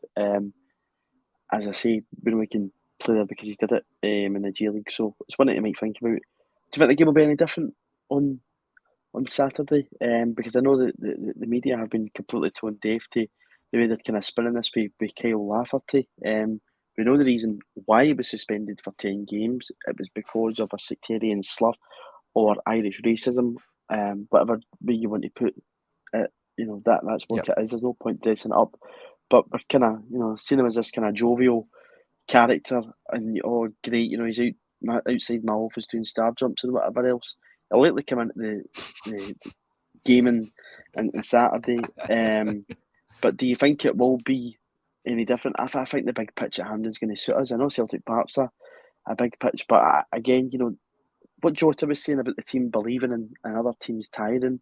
As I say, we can play there because he's did it in the J League, so it's one that you might think about. Do you think the game will be any different on Saturday? Because I know that the media have been completely tone deaf to the way they're kind of spinning this with Kyle Lafferty. We know the reason why he was suspended for 10 games. It was because of a sectarian slur or Irish racism, whatever way you want to put it. That's what it is. There's no point dressing it up. But we're kind of, seeing him as this kind of jovial character, and great, he's outside my office doing star jumps and whatever else. He'll lately come into the gaming on Saturday. But do you think it will be any different? I think the big pitch at Hampden's going to suit us. I know Celtic Park's a big pitch, but again, what Jota was saying about the team believing in other teams tiring.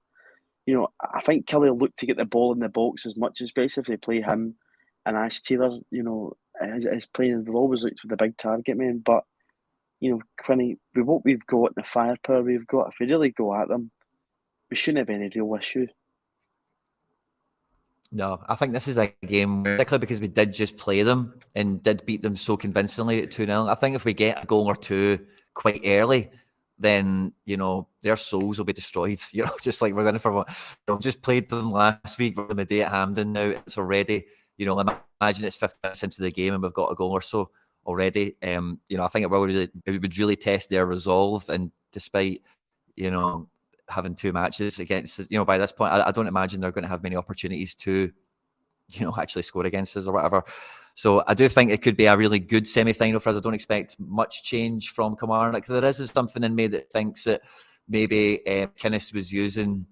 I think Kelly will look to get the ball in the box as much, especially if they play him and Ash Taylor, is playing. They'll always look for the big target man. But, Quinny, with what we've got, the firepower we've got, if we really go at them, we shouldn't have any real issue. No, I think this is a game, particularly because we did just play them and did beat them so convincingly at 2-0. I think if we get a goal or two quite early, then, their souls will be destroyed. Just like we're in for one. Just played them last week. We're on the day at Hampden now. It's already, imagine it's 50 minutes into the game and we've got a goal or so already. I think it would really test their resolve. And despite, having 2 matches against, by this point, I don't imagine they're going to have many opportunities to, actually score against us or whatever. So I do think it could be a really good semi-final for us. I don't expect much change from Kilmarnock. There is something in me that thinks that maybe Kinnis was using,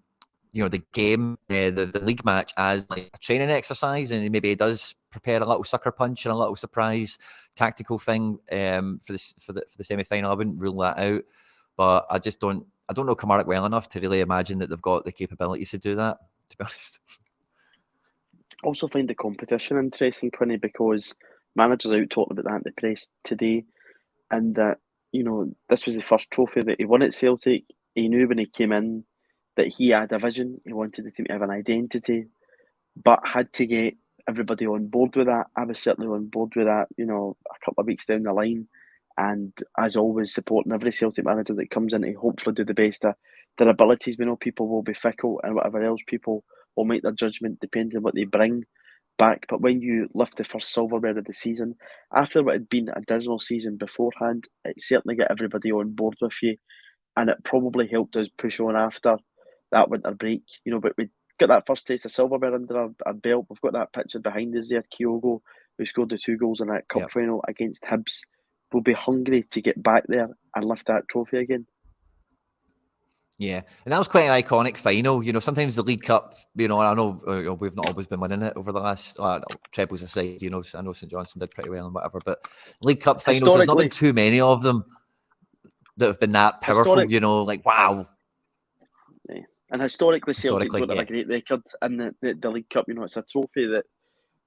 the game, the league match as like a training exercise, and maybe he does prepare a little sucker punch and a little surprise tactical thing for the semi-final. I wouldn't rule that out, but I don't know Kilmarnock well enough to really imagine that they've got the capabilities to do that, to be honest. Also find the competition interesting, Quinny, because managers out talking about that in the press today, and that, this was the first trophy that he won at Celtic. He knew when he came in that he had a vision. He wanted the team to have an identity, but had to get everybody on board with that. I was certainly on board with that, a couple of weeks down the line. And as always, supporting every Celtic manager that comes in to hopefully do the best of their abilities. We know people will be fickle and whatever else. People will make their judgment depending on what they bring back. But when you lift the first silverware of the season, after what had been a dismal season beforehand, it certainly got everybody on board with you. And it probably helped us push on after that winter break. But we got that first taste of silverware under our belt. We've got that picture behind us there, Kyogo, who scored the 2 goals in that cup final against Hibs. We'll be hungry to get back there and lift that trophy again. Yeah, and that was quite an iconic final. Sometimes the League Cup, I know we've not always been winning it over the last trebles aside. I know St Johnstone did pretty well and whatever, but League Cup finals, there's not been too many of them that have been that powerful. Like wow. Yeah. And historically, Celtic don't have a great record in the League Cup. It's a trophy that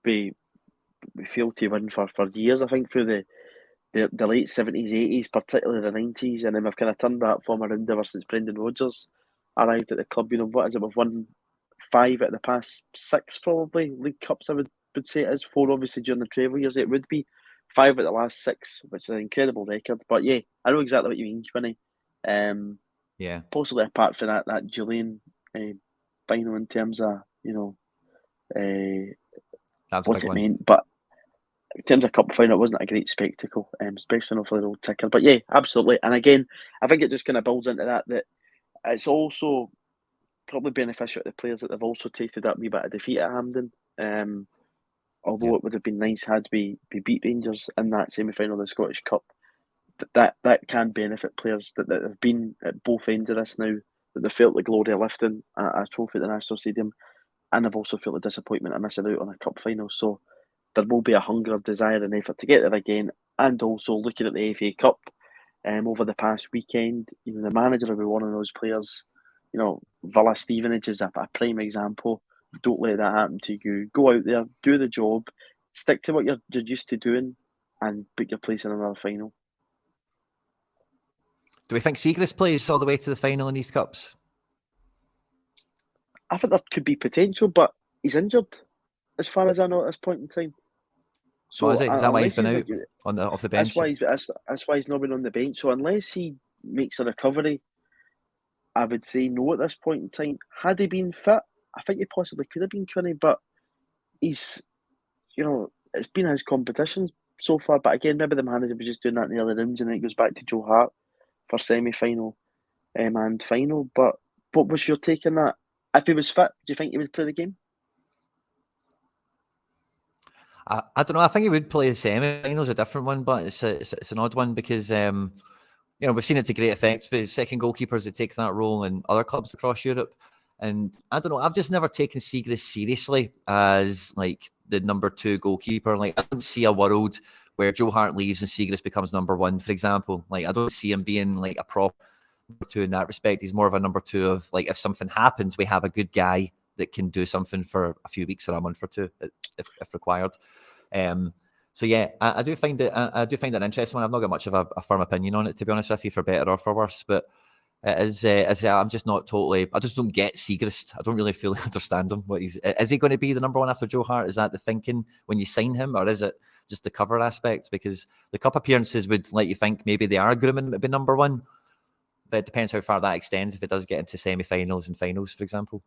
we failed to win for years. I think through the late 70s, 80s, particularly the 90s, and then we've kind of turned that form around ever since Brendan Rodgers arrived at the club. What is it? We've won 5 out of the past 6 probably League Cups. I would say it is 4 obviously during the treble years. It would be 5 out of the last 6, which is an incredible record. But yeah, I know exactly what you mean, Quinny. Yeah. Possibly apart from that Julian final in terms of what it meant, but in terms of cup final, it wasn't a great spectacle, especially not for the old ticker. But yeah, absolutely. And again, I think it just kind of builds into that it's also probably beneficial to the players that they've also tasted that wee bit of defeat at Hampden. Although it would have been nice had we beat Rangers in that semi-final of the Scottish Cup. That can benefit players that have been at both ends of this now, that they felt the glory of lifting a trophy at the National Stadium, and they've also felt the disappointment of missing out on a cup final. So there will be a hunger, desire and effort to get there again. And also looking at the FA Cup over the past weekend, the manager will be one of those players. Villa Stevenage is a prime example. Don't let that happen to you. Go out there, do the job, stick to what you're used to doing, and book your place in another final. Do we think Siegrist plays all the way to the final in these cups? I think there could be potential, but he's injured, as far as I know at this point in time. So is that why he's been out off the bench? That's why he's not been on the bench. So unless he makes a recovery, I would say no at this point in time. Had he been fit, I think he possibly could have been Quinny, but he's, it's been his competition so far. But again, maybe the manager was just doing that in the other rooms, and then it goes back to Joe Hart for semi-final and final. But what was your take on that? If he was fit, do you think he would play the game? I don't know. I think he would play the semi-finals, a different one, but it's an odd one because we've seen it to great effect with second goalkeepers that take that role in other clubs across Europe. And I don't know, I've just never taken Siegrist seriously as like the number 2 goalkeeper. Like, I don't see a world where Joe Hart leaves and Siegrist becomes number 1, for example. Like, I don't see him being like a proper number 2 in that respect. He's more of a number 2 of like, if something happens, we have a good guy that can do something for a few weeks or a month or two if required. So yeah, I do find it an interesting one. I've not got much of a firm opinion on it, to be honest with you, for better or for worse. But it is, I'm just not totally. I just don't get Siegrist. I don't really fully understand him. Is he going to be the number 1 after Joe Hart? Is that the thinking when you sign him, or is it just the cover aspect? Because the cup appearances would let you think maybe they are grooming to be number 1, but it depends how far that extends. If it does get into semi-finals and finals, for example.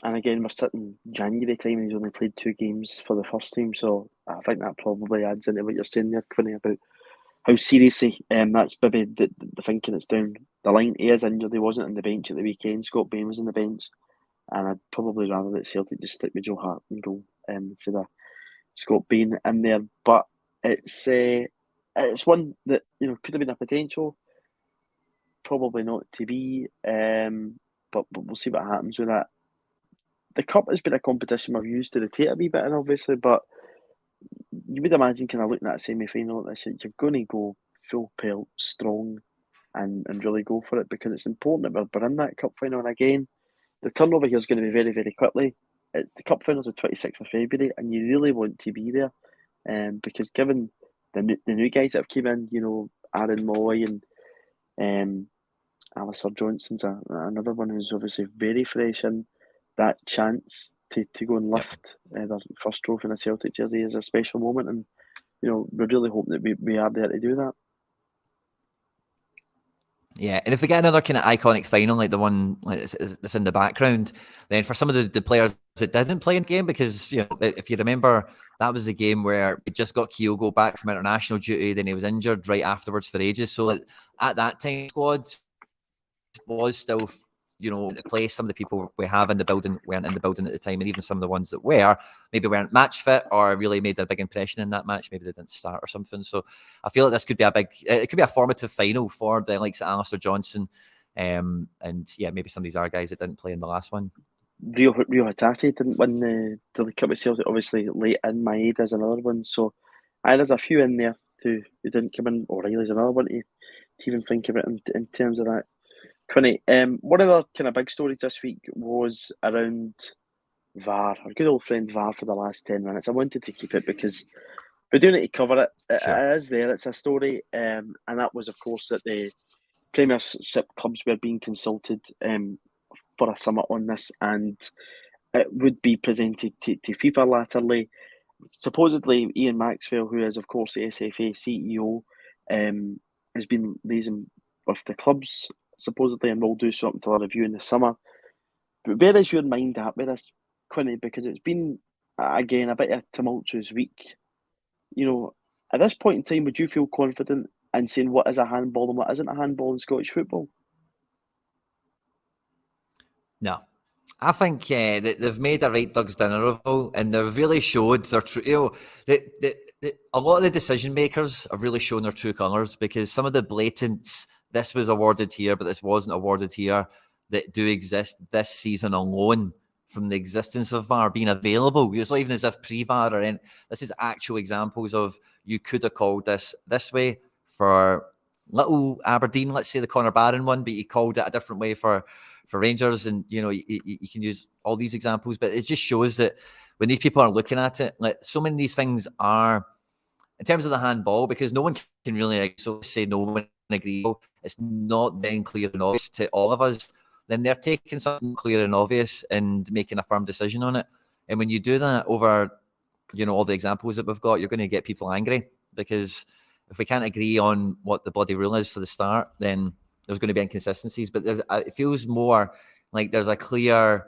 And again, we're sitting January time and he's only played 2 games for the first team. So I think that probably adds into what you're saying there, Quinny, about how seriously that's maybe the thinking that's down the line. He is injured. He wasn't on the bench at the weekend. Scott Bain was on the bench. And I'd probably rather that Celtic just stick with Joe Hart and go instead of Scott Bain in there. But it's one that could have been a potential. Probably not to be. But we'll see what happens with that. The cup has been a competition we've used to rotate a wee bit in, obviously, but you would imagine kind of looking at a semi-final like this, you're going to go full pelt, strong, and really go for it, because it's important that we're in that cup final. And again, the turnover here is going to be very, very quickly. It's the cup finals the 26th of February, and you really want to be there, because given the new guys that have come in, Aaron Moy and Alistair Johnson's another one who's obviously very fresh in. That chance to go and lift their first trophy in a Celtic jersey is a special moment, and we're really hoping that we are there to do that. Yeah, and if we get another kind of iconic final like the one that's in the background, then for some of the players that didn't play in the game, because if you remember, that was the game where we just got Kyogo back from international duty, then he was injured right afterwards for ages. So at that time, squad was still in place. Some of the people we have in the building weren't in the building at the time, and even some of the ones that were maybe weren't match fit or really made a big impression in that match. Maybe they didn't start or something. So I feel like this could be it could be a formative final for the likes of Alistair Johnson, and yeah, maybe some of these other guys that didn't play in the last one. Rio Hatate didn't win the Cup of Celtic, obviously late in. Maeda is another one. So there's a few in there who didn't come in. O'Reilly's another one to even think about in terms of that. Quinny, one of the kind of big stories this week was around VAR, our good old friend VAR, for the last 10 minutes. I wanted to keep it because we're doing it to cover it. Sure. It is there, it's a story. And that was, of course, that the Premiership clubs were being consulted for a summit on this, and it would be presented to FIFA latterly. Supposedly, Ian Maxwell, who is, of course, the SFA CEO, has been liaising with the clubs, supposedly, and will do something to a review in the summer. But where is your mind at with this, Quinny? Because it's been, again, a bit of a tumultuous week. At this point in time, would you feel confident in saying what is a handball and what isn't a handball in Scottish football? No. I think they've made a right Doug's dinner of it, and they've really showed their true. A lot of the decision makers have really shown their true colours, because some of the blatants, this was awarded here, but this wasn't awarded here, that do exist this season alone from the existence of VAR being available. It's not even as if pre-VAR or anything. This is actual examples of you could have called this way for little Aberdeen, let's say the Conor Barron one, but you called it a different way for Rangers, and you can use all these examples, but it just shows that when these people are looking at it, like so many of these things are in terms of the handball, because no one can really say no one agree. It's not then clear and obvious to all of us. Then they're taking something clear and obvious and making a firm decision on it. And when you do that over, all the examples that we've got, you're going to get people angry, because if we can't agree on what the bloody rule is for the start, then there's going to be inconsistencies. But it feels more like there's a clear,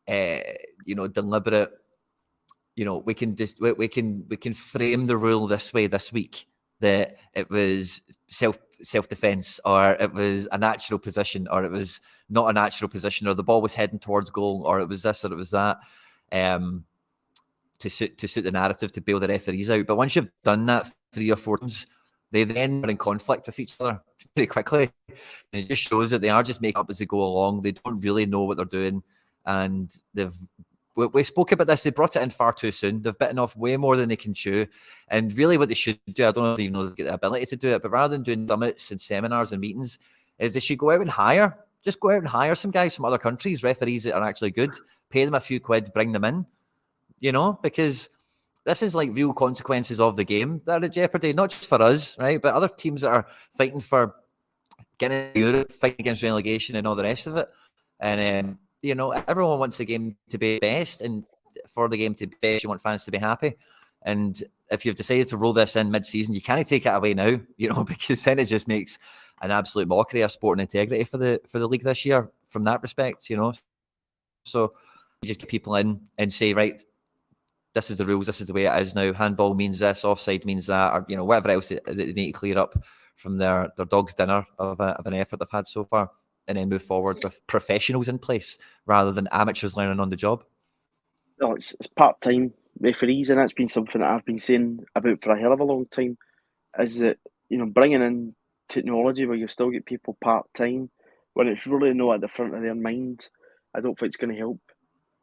deliberate. We can frame the rule this way this week, that it was self-defense, or it was a natural position, or it was not a natural position, or the ball was heading towards goal, or it was this, or it was that, to suit the narrative, to bail the referees out. But once you've done that 3 or 4 times, they then are in conflict with each other very quickly. And it just shows that they are just making up as they go along. They don't really know what they're doing, and we spoke about this. They brought it in far too soon. They've bitten off way more than they can chew. And really what they should do, I don't even know if they get the ability to do it, but rather than doing summits and seminars and meetings, is they should go out and hire some guys from other countries, referees that are actually good, pay them a few quid, bring them in, because this is like real consequences of the game that are at jeopardy, not just for us, right? But other teams that are fighting for getting Europe, fighting against relegation and all the rest of it. And, everyone wants the game to be best, and for the game to be best, you want fans to be happy. And if you've decided to roll this in mid-season, you can't take it away now, because then it just makes an absolute mockery of sport and integrity for the league this year from that respect, So you just get people in and say, right, this is the rules, this is the way it is now. Handball means this, offside means that, or whatever else they need to clear up from their dog's dinner of an effort they've had so far. And then move forward with professionals in place rather than amateurs learning on the job. No, it's part-time referees, and that's been something that I've been saying about for a hell of a long time, is that, bringing in technology where you still get people part-time, when it's really not at the front of their mind, I don't think it's going to help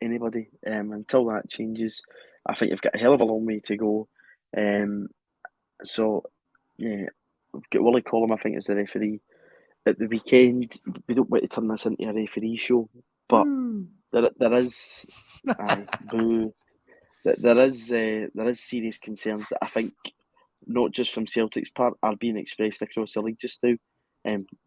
anybody. Until that changes, I think you've got a hell of a long way to go. So, yeah, we've got Willie Collum, I think, is the referee. At the weekend, we don't want to turn this into a referee show, but there is, boo. There is serious concerns that I think, not just from Celtic's part, are being expressed across the league just now.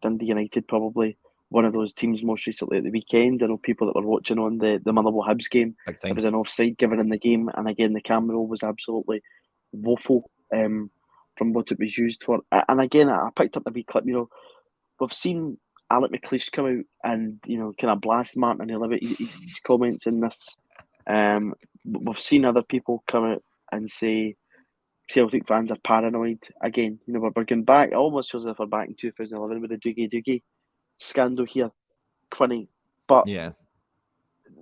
Dundee United probably one of those teams most recently at the weekend. I know people that were watching on the Motherwell Hibs game. There was an offside given in the game, and again the camera roll was absolutely woeful from what it was used for. And again, I picked up the wee clip. We've seen Alec McLeish come out and, kind of blast Martin and Levitt, his comments in this. We've seen other people come out and say Celtic fans are paranoid. Again, we're going back. It almost feels as if we're back in 2011 with the Doogie scandal here, Quinny. But yeah,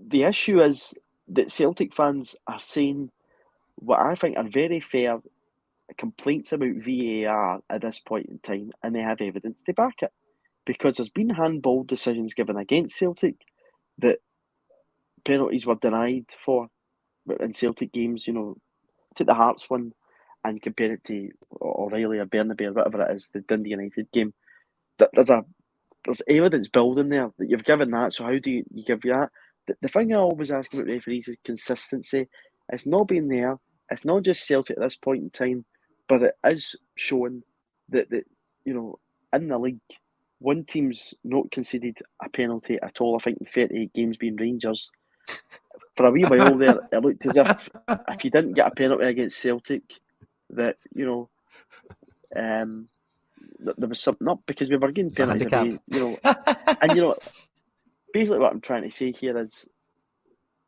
the issue is that Celtic fans are saying what I think are very fair complaints about VAR at this point in time, and they have evidence to back it. Because there's been handball decisions given against Celtic that penalties were denied for in Celtic games. Take the Hearts one and compare it to O'Reilly or Burnaby or whatever it is, the Dundee United game. There's evidence building there that you've given that. So how do you give that? The thing I always ask about referees is consistency. It's not been there. It's not just Celtic at this point in time, but it is showing that in the league, one team's not conceded a penalty at all. I think in 38 games being Rangers. For a wee while there, it looked as if you didn't get a penalty against Celtic, that there was something up, because we were getting penalties away, and basically what I'm trying to say here is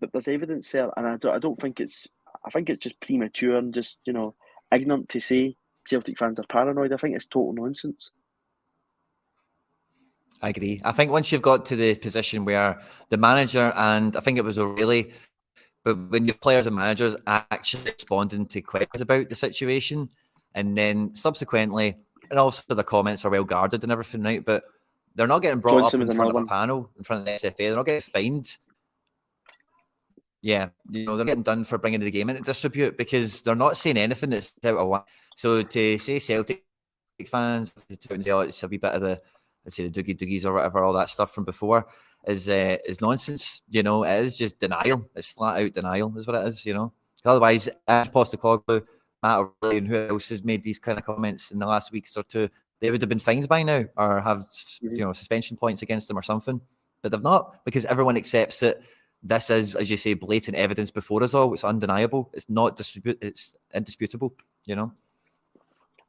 that there's evidence there, and I don't think it's. I think it's just premature and just ignorant to say Celtic fans are paranoid. I think it's total nonsense. I agree. I think once you've got to the position where the manager, and I think it was O'Reilly, but when your players and managers actually responding to questions about the situation, and then subsequently, and also the comments are well guarded and everything, right? But they're not getting brought up in front of a panel, in front of the SFA. They're not getting fined. Yeah, they're not getting done for bringing the game into distribute, because they're not saying anything that's out of whack. So to say Celtic fans, it's a wee bit of the Doogies or whatever, all that stuff from before is nonsense. It is just denial. It's flat out denial is what it is. Otherwise, as Postecoglou Matt O'Reilly and who else has made these kind of comments in the last weeks or two, they would have been fined by now or have suspension points against them or something. But they've not, because everyone accepts that this is, as you say, blatant evidence before us all. It's undeniable. It's not it's indisputable, And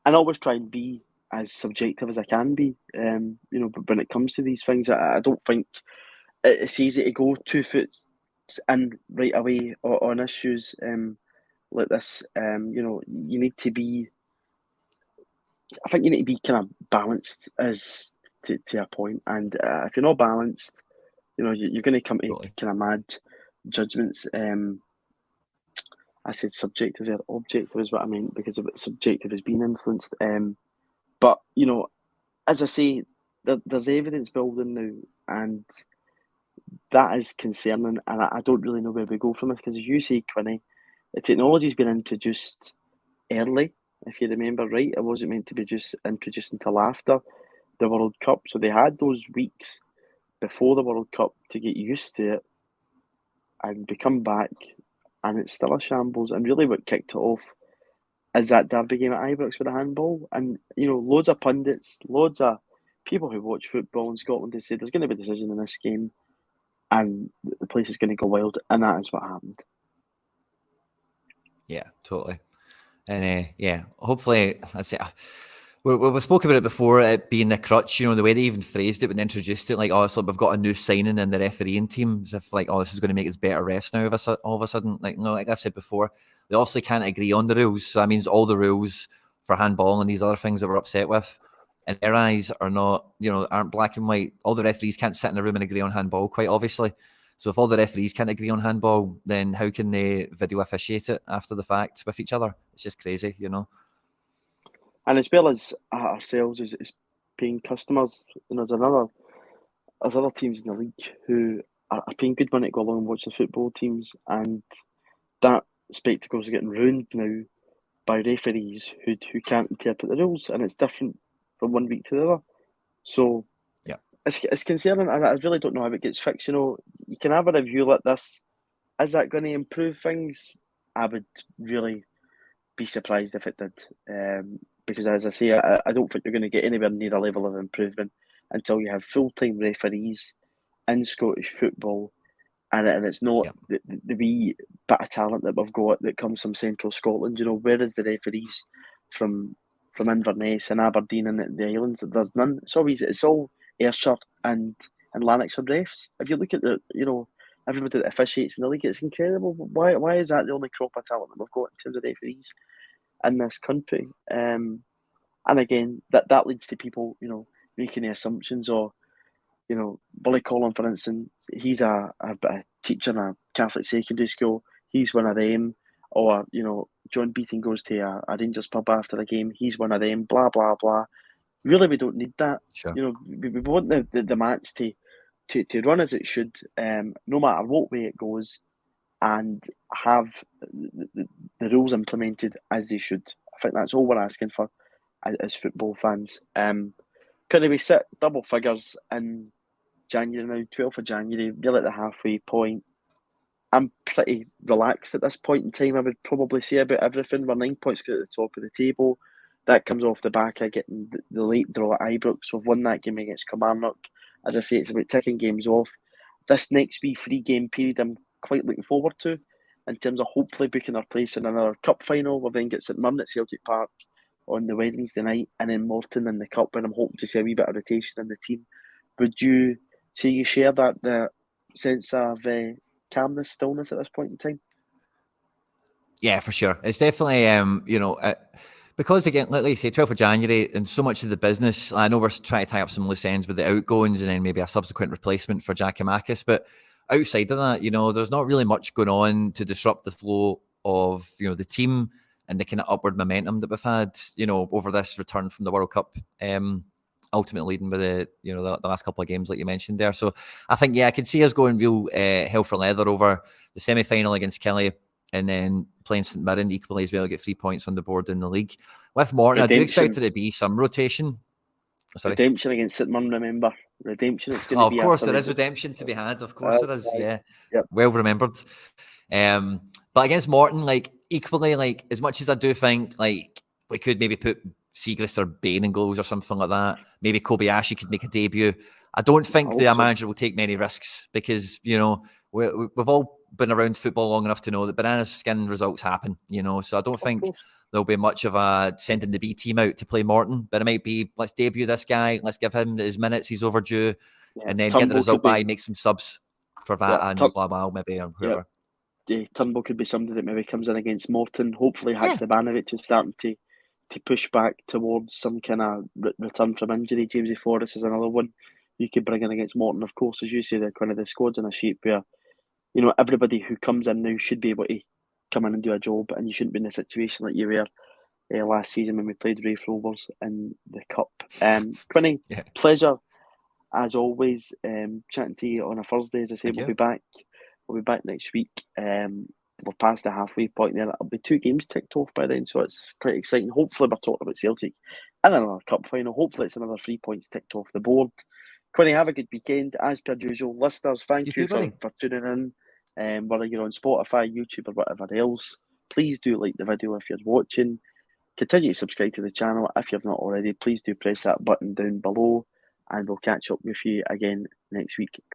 I always try and be as subjective as I can be. But when it comes to these things, I don't think it's easy to go 2 foot in right away on issues like this. You need to be. I think you need to be kind of balanced as to a point, and if you're not balanced, you're going to come to kind of mad judgments. I said subjective or objective is what I meant, because of subjective is being influenced. But as I say, there's evidence building now, and that is concerning. And I don't really know where we go from this, because as you say, Quinny, the technology's been introduced early. If you remember right, it wasn't meant to be just introduced until after the World Cup. So they had those weeks before the World Cup to get used to it, and we come back and it's still a shambles. And really what kicked it off is that derby game at Ibrox with a handball. And, loads of pundits, loads of people who watch football in Scotland, they say there's going to be a decision in this game and the place is going to go wild. And that is what happened. Yeah, totally. And hopefully, that's it. We spoke about it before, it being the crutch, the way they even phrased it when they introduced it, like, it's like we've got a new signing in the refereeing team, as if like, this is going to make us better refs now all of a sudden. Like, no, like I've said before, they obviously can't agree on the rules. So that means all the rules for handball and these other things that we're upset with, in their eyes, are not, aren't black and white. All the referees can't sit in a room and agree on handball, quite obviously. So if all the referees can't agree on handball, then how can they video officiate it after the fact with each other? It's just crazy, And as well as ourselves as paying customers, there's other teams in the league who are paying good money to go along and watch the football teams, and that spectacle's getting ruined now by referees who can't interpret the rules, and it's different from one week to the other. So yeah, it's concerning. I really don't know how it gets fixed. You can have a review like this. Is that going to improve things? I would really be surprised if it did. Because as I say, I don't think you're going to get anywhere near a level of improvement until you have full-time referees in Scottish football, and it's not the wee bit of talent that we've got that comes from Central Scotland. Where is the referees from Inverness and Aberdeen and the islands? There's none. It's all Ayrshire and Lanarkshire refs. If you look at everybody that officiates in the league, it's incredible. Why is that the only crop of talent that we've got in terms of referees in this country? And again, that leads to people, making the assumptions, or, Willie Collum, for instance, he's a teacher in a Catholic secondary school, he's one of them. Or, John Beaton goes to a Rangers pub after a game, he's one of them, blah, blah, blah. Really, we don't need that. Sure. We want the match to run as it should, no matter what way it goes, and have the rules implemented as they should. I think that's all we're asking for as football fans. Could we sit double figures in January now, 12th of January, nearly at the halfway point? I'm pretty relaxed at this point in time. I would probably say about everything. We're 9 points at the top of the table. That comes off the back of getting the late draw at Ibrox. We've won that game against Kilmarnock. As I say, it's about ticking games off. This next wee 3-game period I'm quite looking forward to, in terms of hopefully booking our place in another cup final. We'll then get St Mirren at Celtic Park on the Wednesday night, and then Morton in the cup, and I'm hoping to see a wee bit of rotation in the team. Would you say you share that sense of calmness, stillness at this point in time? Yeah, for sure. It's definitely, because again, like you say, 12th of January, and so much of the business, I know we're trying to tie up some loose ends with the outgoings and then maybe a subsequent replacement for Giakoumakis, but outside of that, there's not really much going on to disrupt the flow of, the team and the kind of upward momentum that we've had, over this return from the World Cup, ultimately leading with the last couple of games like you mentioned there. So I think, I could see us going real hell for leather over the semi-final against Kelly, and then playing St Mirren equally as well, get 3 points on the board in the league. With Morton, I do expect it to be some rotation. Sorry. Redemption against St Mirren, remember. Redemption. It's going to be. Of course, there is redemption to be had. Of course, there is. Yeah, yep. Well remembered. But against Morton, equally, like, as much as I do think, like, we could maybe put Siegrist or Bain in goals or something like that. Maybe Kobayashi could make a debut. I don't think the manager will take many risks because, you know, we've all been around football long enough to know that banana skin results happen, you know. So I don't think there'll be much of a sending the B team out to play Morton, but it might be, let's debut this guy, let's give him his minutes, he's overdue, and then get the result by, make some subs for that and blah, blah, maybe, or whoever. Turnbull could be somebody that maybe comes in against Morton. Hopefully, Haksabanovic is starting to push back towards some kind of return from injury. Jamesy Forrest is another one you could bring in against Morton. Of course, as you say, they're kind of the squad's in a shape where, you know, everybody who comes in now should be able to come in and do a job, and you shouldn't be in a situation like you were last season when we played Raith Rovers in the Cup. Quinny, pleasure as always chatting to you on a Thursday. As I say, we'll be back next week. We're past the halfway point there. It'll be 2 games ticked off by then, so it's quite exciting. Hopefully we're talking about Celtic and another cup final. Hopefully it's another 3 points ticked off the board. Quinny, have a good weekend. As per usual, listeners, thank you for tuning in. Whether you're on Spotify, YouTube or whatever else, please do like the video if you're watching. Continue to subscribe to the channel. If you've not already, please do press that button down below, and we'll catch up with you again next week.